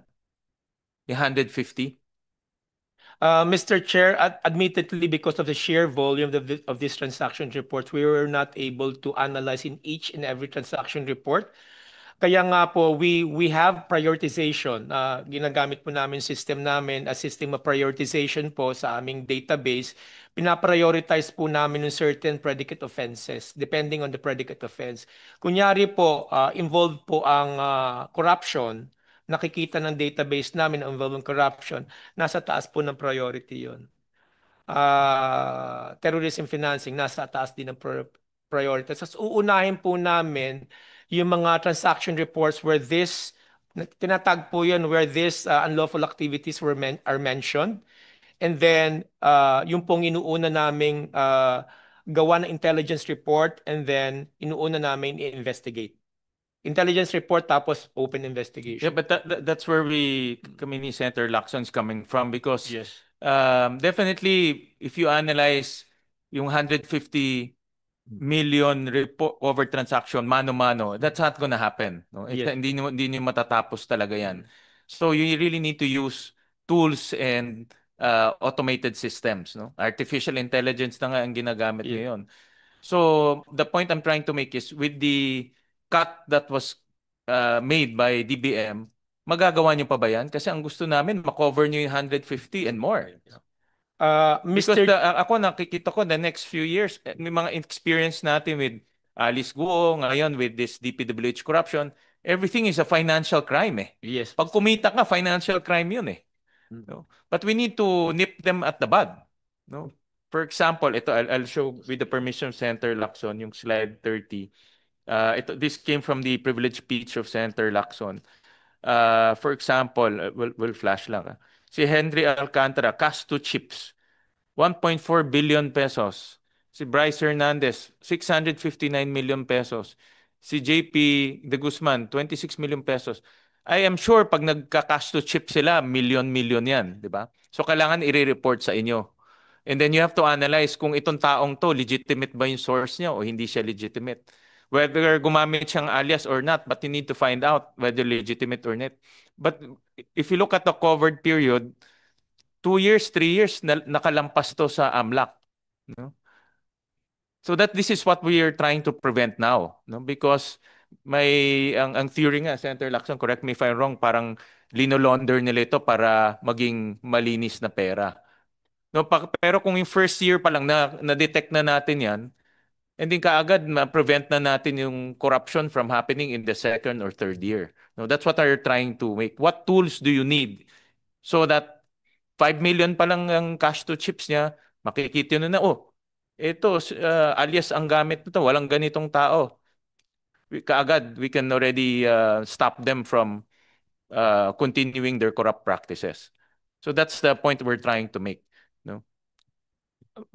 Yung 150? Mr. Chair, admittedly, because of the sheer volume of these transaction reports, we were not able to analyze in each and every transaction report. Kaya nga po, we have prioritization. Ginagamit po namin system namin, a system of prioritization po sa aming database. Pinaprioritize po namin ng certain predicate offenses, depending on the predicate offense. Kunyari po, involved po ang corruption, nakikita ng database namin ang involved in corruption, nasa taas po ng priority yon. Terrorism financing, nasa taas din ng priority. So, uunahin po namin yung mga transaction reports where this, tinatag po yun, where this unlawful activities are mentioned. And then, yung pong inuuna naming gawa ng intelligence report and then inuuna namin i-investigate. Intelligence report tapos open investigation. Yeah, but that's where kami ni Senator Lacson is coming from because Yes. definitely if you analyze yung 150 million over transaction mano-mano, that's not gonna happen. No? Yes. Hindi nyo matatapos talaga yan. So you really need to use tools and automated systems. No? Artificial intelligence na nga ang ginagamit ngayon. So the point I'm trying to make is with the cut that was made by DBM, magagawa nyo pa ba yan? Kasi ang gusto namin, makover nyo yung 150 and more. Because Mr. ako nakikita ko the next few years, may mga experience natin with Alice Guo, ngayon with this DPWH corruption, everything is a financial crime Yes. Pag kumita ka, financial crime yun No? But we need to nip them at the bud. No? For example, ito, I'll show with the permission of Senator Lacson, yung slide 30. This came from the privileged speech of Senator Lacson. For example, we'll flash lang. Si Henry Alcantara, Casto Chips, 1.4 billion pesos. Si Bryce Hernandez, 659 million pesos. Si JP De Guzman, 26 million pesos. I am sure pag nagka-cash to chip sila, million yan, di ba? So kailangan i-report sa inyo. And then you have to analyze kung itong taong to, legitimate ba yung source niya o hindi siya legitimate. Whether gumamit siyang alias or not, but you need to find out whether legitimate or not. But if you look at the covered period, 2 years, 3 years, nakalampas to sa AMLAC. No? So that this is what we are trying to prevent now. No? Because ang theory nga, Senator Lacson, correct me if I'm wrong, parang linolonder nila ito para maging malinis na pera. No, pero kung yung first year pa lang na-detect na natin yan, and then kaagad ma-prevent na natin yung corruption from happening in the second or third year. No, that's what we're trying to make. What tools do you need so that 5 million pa lang ang cash to chips niya, makikita nyo na, ito, alias ang gamit nito, walang ganitong tao. Kaagad, we can already stop them from continuing their corrupt practices. So that's the point we're trying to make. No?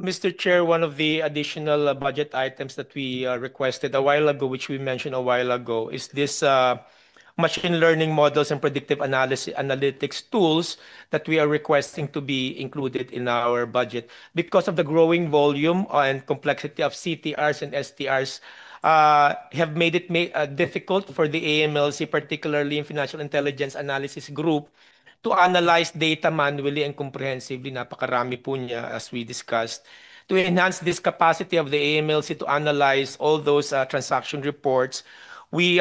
Mr. Chair, one of the additional budget items that we requested a while ago, which we mentioned a while ago, is this machine learning models and predictive analytics tools that we are requesting to be included in our budget because of the growing volume and complexity of CTRs and STRs. Have made it difficult for the AMLC, particularly in Financial Intelligence Analysis Group, to analyze data manually and comprehensively. Napakarami po niya, as we discussed. To enhance this capacity of the AMLC to analyze all those transaction reports, we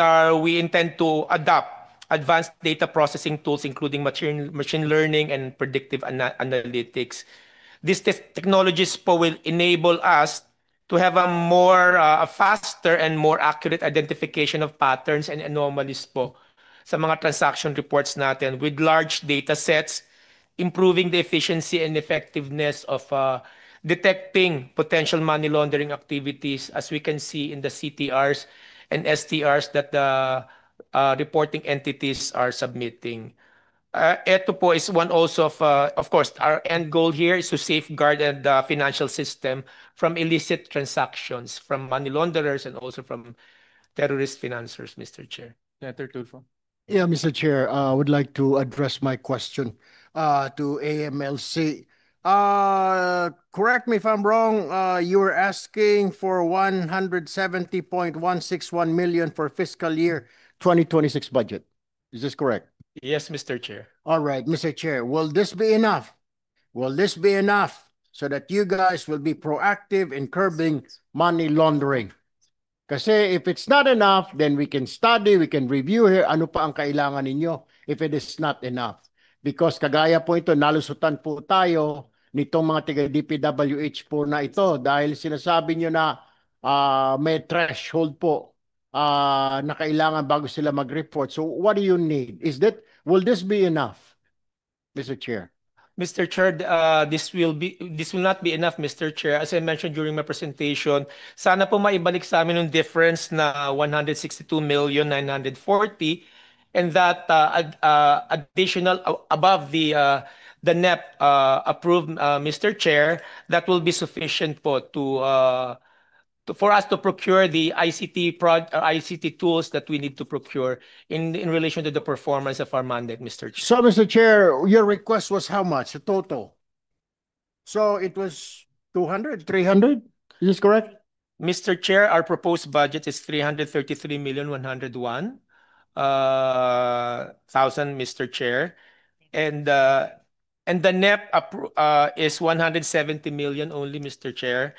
intend to adopt advanced data processing tools, including machine learning and predictive analytics. These technologies po will enable us to have a faster and more accurate identification of patterns and anomalies po sa mga transaction reports natin with large data sets, improving the efficiency and effectiveness of detecting potential money laundering activities, as we can see in the CTRs and STRs that the reporting entities are submitting. Ito po is one also of course, our end goal here is to safeguard the financial system from illicit transactions, from money launderers and also from terrorist financiers, Mr. Chair. Senator Tulfo. Yeah, Mr. Chair, I would like to address my question to AMLC. Correct me if I'm wrong, you were asking for 170.161 million for fiscal year 2026 budget. Is this correct? Yes, Mr. Chair. All right, Mr. Chair, will this be enough? Will this be enough so that you guys will be proactive in curbing money laundering? Kasi if it's not enough, then we can study, we can review here, ano pa ang kailangan ninyo if it is not enough. Because kagaya po ito, nalusutan po tayo nitong mga taga-DPWH po na ito dahil sinasabi nyo na may threshold po na kailangan bago sila mag-report. So what do you need? Will this be enough, Mr. Chair? Mr. Chair, this will not be enough, Mr. Chair. As I mentioned during my presentation, sana po maibalik sa amin yung difference na 162,940 and that additional above the NEP approved, Mr. Chair, that will be sufficient po for us to procure the ICT tools that we need to procure in relation to the performance of our mandate, Mr. Chair. So, Mr. Chair, your request was how much, a total? So it was 200, 300? Is this correct? Mr. Chair, our proposed budget is 333,101,000, Mr. Chair. And the NEP is 170 million only, Mr. Chair.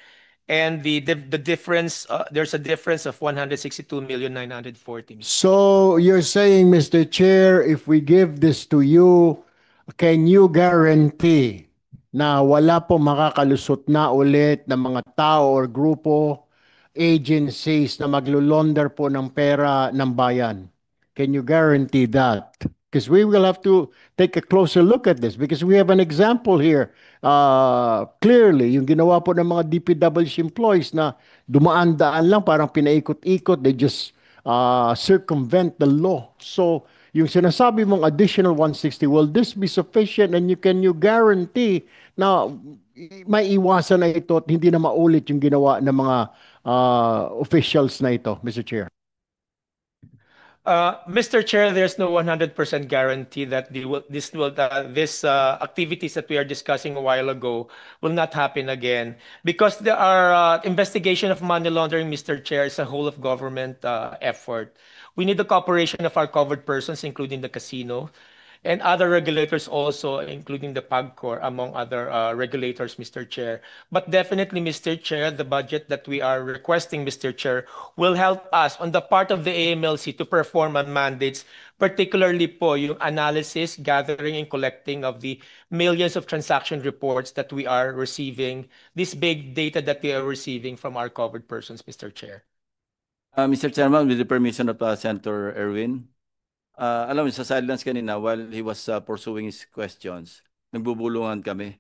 And the difference, there's a difference of 162,940,000. So you're saying, Mr. Chair, if we give this to you, can you guarantee na wala po makakalusot na ulit ng mga tao or grupo, agencies na maglulonder po ng pera ng bayan? Can you guarantee that? Because we will have to take a closer look at this because we have an example here. Clearly, yung ginawa po ng mga DPWH employees na dumaan-daan lang, parang pinaikot-ikot, they just circumvent the law. So, yung sinasabi mong additional 160, will this be sufficient and can you guarantee na may iwasan na ito at hindi na maulit yung ginawa ng mga officials na ito, Mr. Chair? Mr. Chair, there's no 100% guarantee that this activities that we are discussing a while ago will not happen again because there are investigation of money laundering, Mr. Chair, is a whole of government effort. We need the cooperation of our covered persons, including the casino, and other regulators also, including the PAGCOR, among other regulators, Mr. Chair. But definitely, Mr. Chair, the budget that we are requesting, Mr. Chair, will help us on the part of the AMLC to perform on mandates, particularly po yung analysis, gathering, and collecting of the millions of transaction reports that we are receiving, this big data that we are receiving from our covered persons, Mr. Chair. Mr. Chairman, with the permission of Senator Erwin, alam mo, sa silence kanina while he was pursuing his questions, nagbubulungan kami.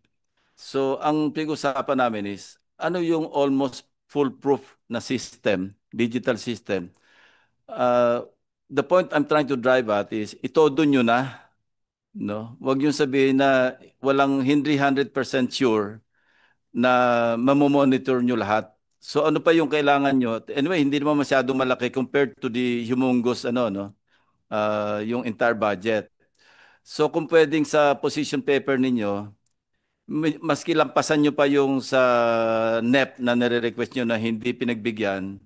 So, ang pinag-usapan namin is, ano yung almost foolproof na system, digital system? The point I'm trying to drive at is, itodo nyo na No? Huwag yung sabihin na walang hindi 100% sure na mamomonitor nyo lahat. So ano pa yung kailangan nyo? Anyway, hindi naman masyadong malaki compared to the humongous yung entire budget. So kung pwedeng sa position paper ninyo, maski lampasan nyo pa yung sa NEP na nare-request nyo na hindi pinagbigyan,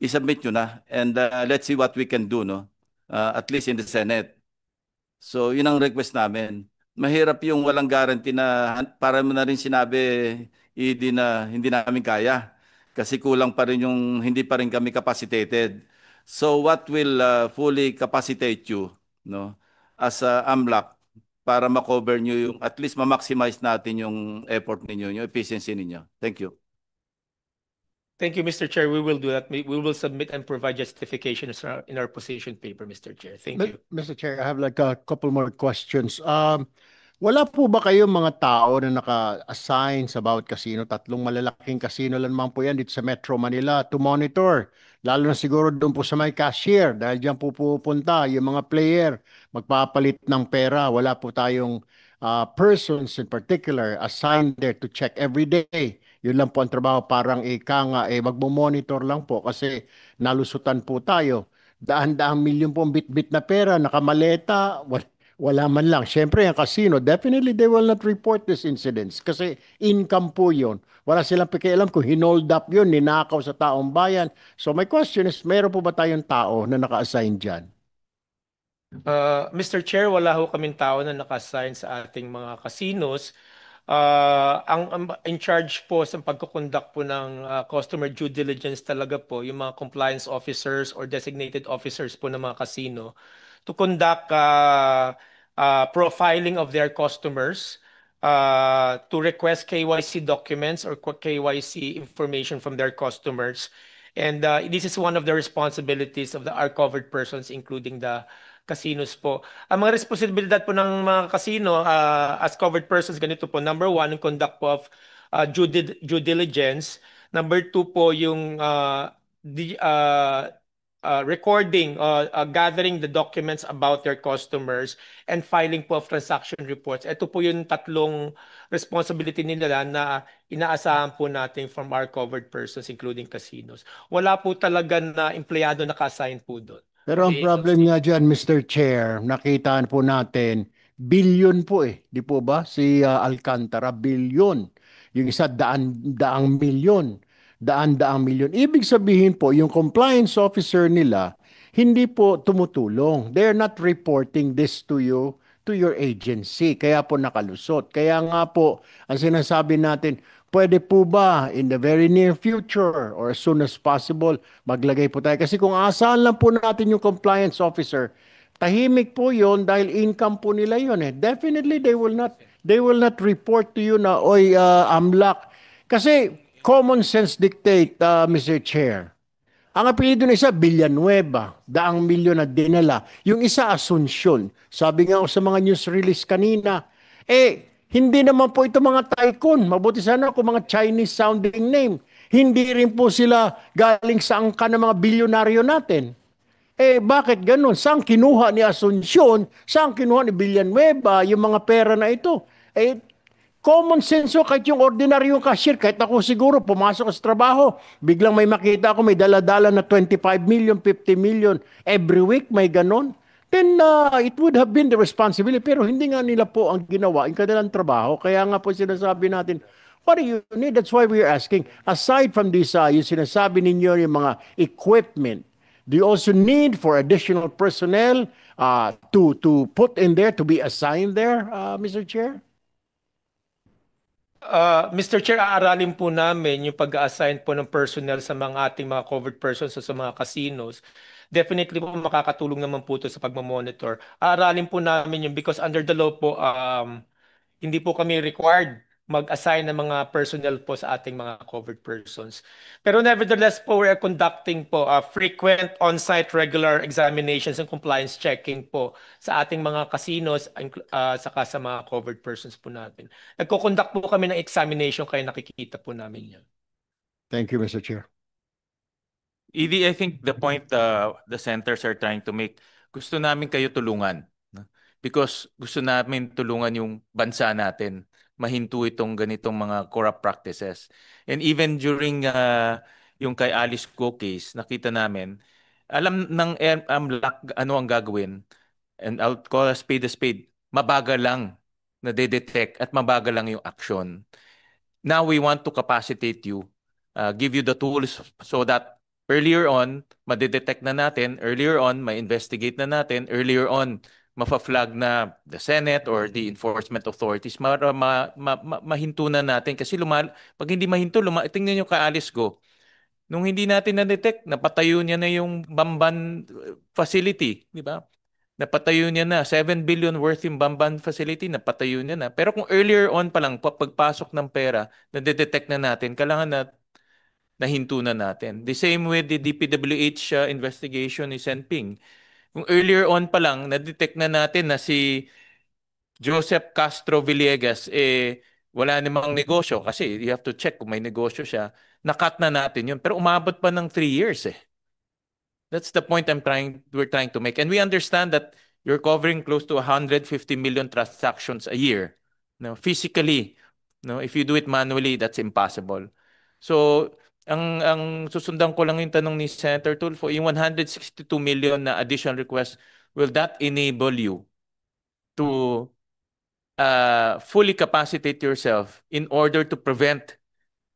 isubmit nyo na and let's see what we can do, no? At least in the Senate. So, yun ang request namin. Mahirap yung walang guarantee na para mo na rin sinabi, ED, na hindi namin kaya. Kasi kulang pa rin yung hindi pa rin kami capacitated. So, what will fully capacitate you, no, as AMLAC para ma-cover nyo yung, at least ma-maximize natin yung effort ninyo, yung efficiency ninyo. Thank you. Thank you, Mr. Chair. We will do that. We will submit and provide justifications in our position paper, Mr. Chair. Thank you. Mr. Chair, I have like a couple more questions. Wala po ba kayong mga tao na naka-assign sa bawat casino? Tatlong malalaking casino lang naman po yan dito sa Metro Manila to monitor. Lalo na siguro doon po sa may cashier dahil diyan po pupunta yung mga player magpapalit ng pera. Wala po tayong persons in particular assigned there to check every day. Yun lang po ang trabaho. Parang ika nga, magmo-monitor lang po kasi nalusutan po tayo. Daan-daang milyon pong bit-bit na pera, nakamaleta, wala man lang. Siyempre, ang casino, definitely they will not report these incidents kasi income po yun. Wala silang pakialam kung hinold up yun, ninakaw sa taong bayan. So my question is, meron po ba tayong tao na naka-assign dyan? Mr. Chair, wala ho kaming tao na naka-assign sa ating mga casinos. Ang in charge po sa pagkukonduct po ng customer due diligence talaga po yung mga compliance officers or designated officers po ng mga casino to conduct profiling of their customers, to request KYC documents or KYC information from their customers. And this is one of the responsibilities of our covered persons, including the casinos po. Ang mga responsibilidad po ng mga casino as covered persons, ganito po. Number one, yung conduct po of due diligence. Number two po, yung recording, gathering the documents about their customers, and filing po of transaction reports. Ito po yung tatlong responsibility nila na inaasahan po natin from our covered persons, including casinos. Wala po talaga na empleyado naka-assign po doon. Pero ang problem nga dyan, Mr. Chair, nakita po natin, bilyon po di po ba? Si Alcantara, bilyon. Yung isa, daang milyon. Daang milyon. Ibig sabihin po, yung compliance officer nila, hindi po tumutulong. They're not reporting this to you, to your agency. Kaya po nakalusot. Kaya nga po, ang sinasabi natin, pwede po ba in the very near future or as soon as possible, maglagay po tayo? Kasi kung asahan lang po natin yung compliance officer, tahimik po yon dahil income po nila yon Definitely, they will not report to you na, oy, AMLAC. Kasi common sense dictate, Mr. Chair. Ang apelyido ng isa, Villanueva, daang milyon na dinala. Yung isa, Asuncion. Sabi nga ako sa mga news release kanina, hindi naman po ito mga tycoon. Mabuti sana kung mga Chinese sounding name. Hindi rin po sila galing sa angka ng mga bilyonaryo natin. Bakit ganun? Saan kinuha ni Asuncion? Saan kinuha ni Villanueva yung mga pera na ito? Common sense kahit yung ordinaryong cashier, kahit ako siguro pumasok sa trabaho, biglang may makita ako may dala-dala na 25 million, 50 million every week, may ganon. Then it would have been the responsibility. Pero hindi nga nila po ang ginawa yung kanilang trabaho. Kaya nga po sinasabi natin, what do you need? That's why we're asking. Aside from this, yung sinasabi ninyo yung mga equipment, do you also need for additional personnel to put in there, to be assigned there, Mr. Chair? Mr. Chair, aaralin po namin yung pag-assign po ng personnel sa mga ating mga covered persons o sa mga casinos. Definitely po makakatulong naman po ito sa pagmamonitor. Aaralin po namin yun because under the law po, hindi po kami required mag-assign ng mga personnel po sa ating mga covered persons. Pero nevertheless po, we are conducting po frequent on-site regular examinations and compliance checking po sa ating mga casinos saka sa mga covered persons po natin. Nagko-conduct po kami ng examination kaya nakikita po namin yan. Thank you, Mr. Chair. Edie, I think the point the centers are trying to make, gusto namin kayo tulungan. because gusto namin tulungan yung bansa natin mahinto itong ganitong mga corrupt practices. And even during yung kay Alice Go case, nakita namin, alam ng AMLAC ano ang gagawin. And I'll call a spade, mabagal lang na detect at mabagal lang yung action. Now we want to capacitate you, give you the tools so that earlier on, madedetect na natin, earlier on, ma-investigate na natin, earlier on, mafa-flag na the Senate or the enforcement authorities, mahinto na natin. Kasi pag hindi mahinto, tingnan nyo kay Alice Go. Nung hindi natin na-detect, napatayo niya na yung Bamban facility, di ba? Napatayo niya na. 7 billion worth yung Bamban facility, napatayo niya na. Pero kung earlier on pa lang, pagpasok ng pera, na-detect na natin, kailangan na nahinto na natin. The same with the DPWH investigation ni Senping. Kung earlier on pa lang, na-detect na natin na si Joseph Castro Villegas, wala namang negosyo kasi you have to check kung may negosyo siya. Nakat na natin yun. Pero umabot pa ng 3 years eh. That's the point we're trying to make. And we understand that you're covering close to 150 million transactions a year. No, physically, no, if you do it manually, that's impossible. So, ang susundan ko lang yung tanong ni Senator Tulfo, yung 162 million na additional request, will that enable you to fully capacitate yourself in order to prevent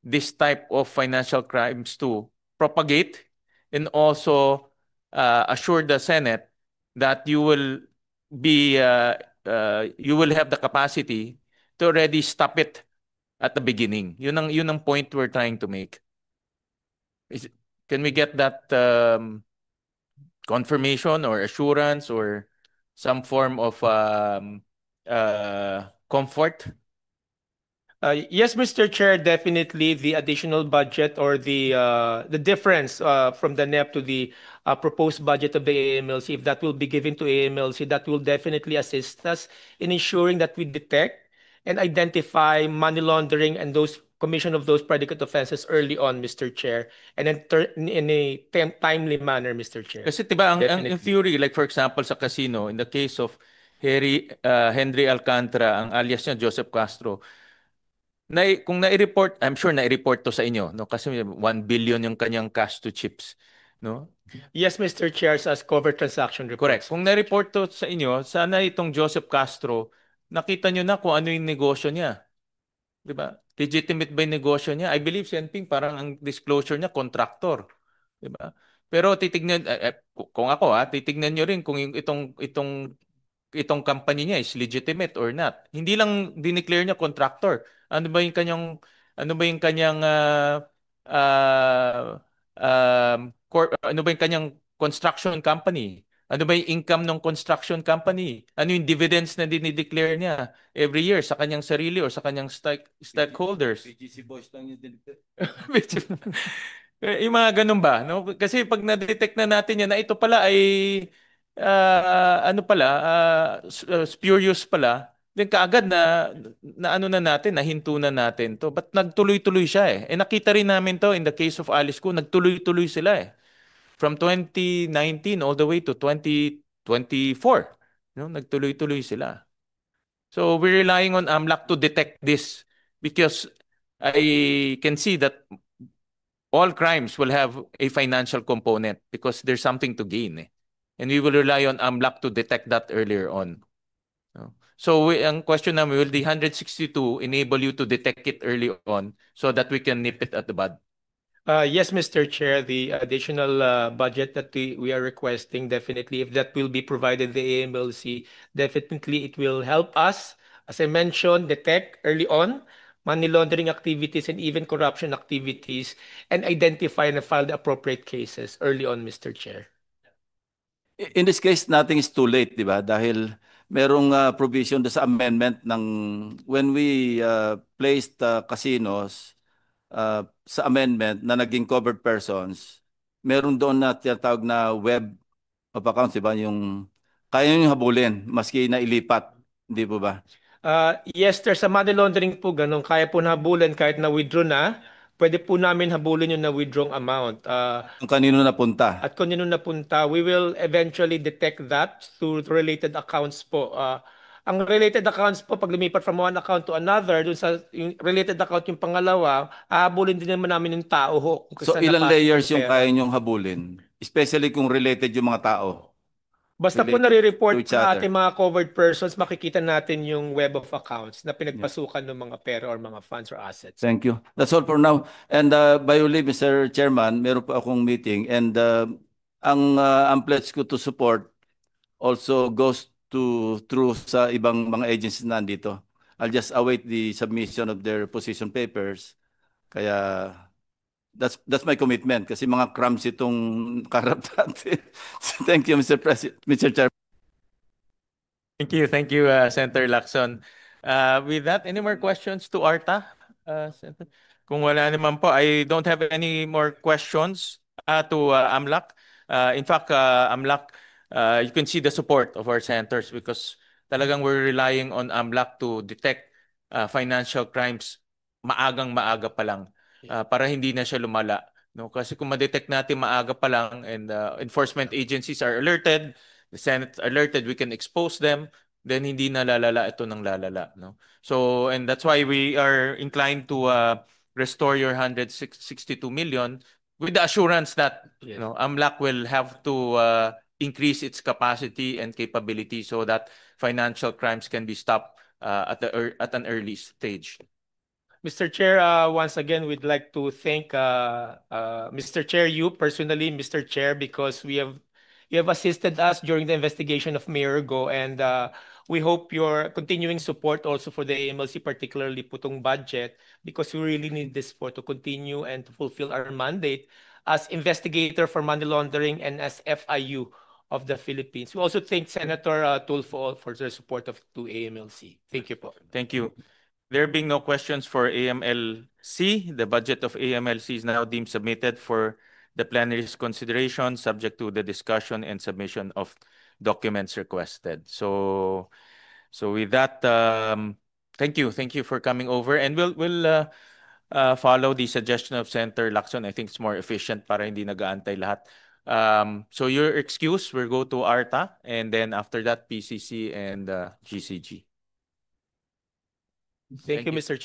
this type of financial crimes to propagate, and also assure the Senate that you will have the capacity to already stop it at the beginning. Yun ang point we're trying to make. Can we get that confirmation or assurance or some form of comfort? Yes, Mr. Chair, definitely the additional budget or the difference from the NEP to the proposed budget of the AMLC, if that will be given to AMLC, that will definitely assist us in ensuring that we detect and identify money laundering and those commission of those predicate offenses early on, Mr. Chair, and in a timely manner, Mr. Chair. Kasi diba ang Definitely. theory, like for example sa casino, in the case of Henry Alcantara, ang alias niya Joseph Castro, kung nai-report, I'm sure nai-report to sa inyo, no? Kasi 1 billion yung kanyang cash to chips, no? Yes, Mr. Chair, as covered transaction Correct. reports. Kung na-report to sa inyo, sana itong Joseph Castro, nakita nyo na kung ano yung negosyo niya. Di ba? Legitimate ba yung negosyo niya? I believe, Senping, parang ang disclosure niya, contractor. Di ba? Pero titignan, kung ako titignan nyo rin kung itong company niya is legitimate or not. Hindi lang dineclare niya contractor. Ano ba yung kanyang ano ba yung kanyang construction company? Ano ba yung income ng construction company? Ano yung dividends na dinideclare niya every year sa kanyang sarili or sa kanyang stakeholders? PGC boys lang yung dinito. Yung mga ganun ba? No? Kasi pag na-detect na natin yan na ito pala ay ano pala, spurious pala, then kaagad na ano na natin, nahinto na natin to. But nagtuloy-tuloy siya eh. Eh nakita rin namin to in the case of Alice Go, nagtuloy-tuloy sila eh. From 2019 all the way to 2024. No? Nagtuloy-tuloy sila. So we're relying on AMLAC to detect this because I can see that all crimes will have a financial component because there's something to gain. Eh. And we will rely on AMLAC to detect that earlier on. No? So ang question namin, will the 162 enable you to detect it early on so that we can nip it at the bud? Yes, Mr. Chair, the additional budget that we are requesting, definitely, if that will be provided the AMLC, definitely it will help us, as I mentioned, detect early on money laundering activities and even corruption activities and identify and file the appropriate cases early on, Mr. Chair. In this case, nothing is too late, di ba? Dahil merong provision doon sa amendment ng when we placed casinos sa amendment na naging covered persons, meron doon na tinatawag na web of accounts, di ba? Yung kaya nyo habulin, maski na ilipat, hindi po ba? Yes, there's a money laundering po, ganun. Kaya po nabulan kahit na-withdraw na, pwede po namin habulin yung na-withdraw amount. Kung kanino napunta. At kung yun napunta, we will eventually detect that through related accounts po. Ang related accounts po, pag lumipat from one account to another, dun sa yung related account yung pangalawa, hahabulin din naman namin yung tao ho. Kung So saan ilang napasok layers yung pera. kaya nyong habulin? Especially kung related yung mga tao. Basta po related nare-report to each po ng other. ating mga covered persons, makikita natin yung web of accounts na pinagpasukan ng mga pera or mga funds or assets. Thank you. That's all for now. And by your leave, Mr. Chairman, meron po akong meeting and ang pledge ko to support also goes through sa ibang mga agencies na nandito. I'll just await the submission of their position papers. Kaya that's my commitment kasi mga crumbs itong karap natin. Thank you, Mr. President, Mr. Chairman. Thank you, Senator Lacson. With that, any more questions to Arta? Senator? Kung wala naman po, I don't have any more questions to AMLAC. In fact, AMLAC, you can see the support of our senators because talagang we're relying on AMLAC to detect financial crimes maagang-maaga pa lang para hindi na siya lumala. No? Kasi kung ma-detect natin maaga pa lang and enforcement agencies are alerted, the Senate alerted, we can expose them, then hindi na lalala ito ng lalala. No? So, and that's why we are inclined to restore your 162 million with the assurance that AMLAC will have to increase its capacity and capability so that financial crimes can be stopped at an early stage. Mr. Chair, once again, we'd like to thank Mr. Chair, you personally, Mr. Chair, because you have assisted us during the investigation of Mayor Go, and we hope your continuing support also for the AMLC, particularly putong budget, because we really need this for to continue and to fulfill our mandate as investigator for money laundering and as FIU of the Philippines. We also thank Senator Tulfo for their support to AMLC. Thank you po. Thank you. There being no questions for AMLC, the budget of AMLC is now deemed submitted for the plenary's consideration, subject to the discussion and submission of documents requested. So with that, thank you for coming over, and we'll follow the suggestion of Senator Lacson. I think it's more efficient para hindi nag-aantay lahat. So your excuse, we'll go to ARTA, and then after that, PCC and GCG. Thank you, Mr. Chair.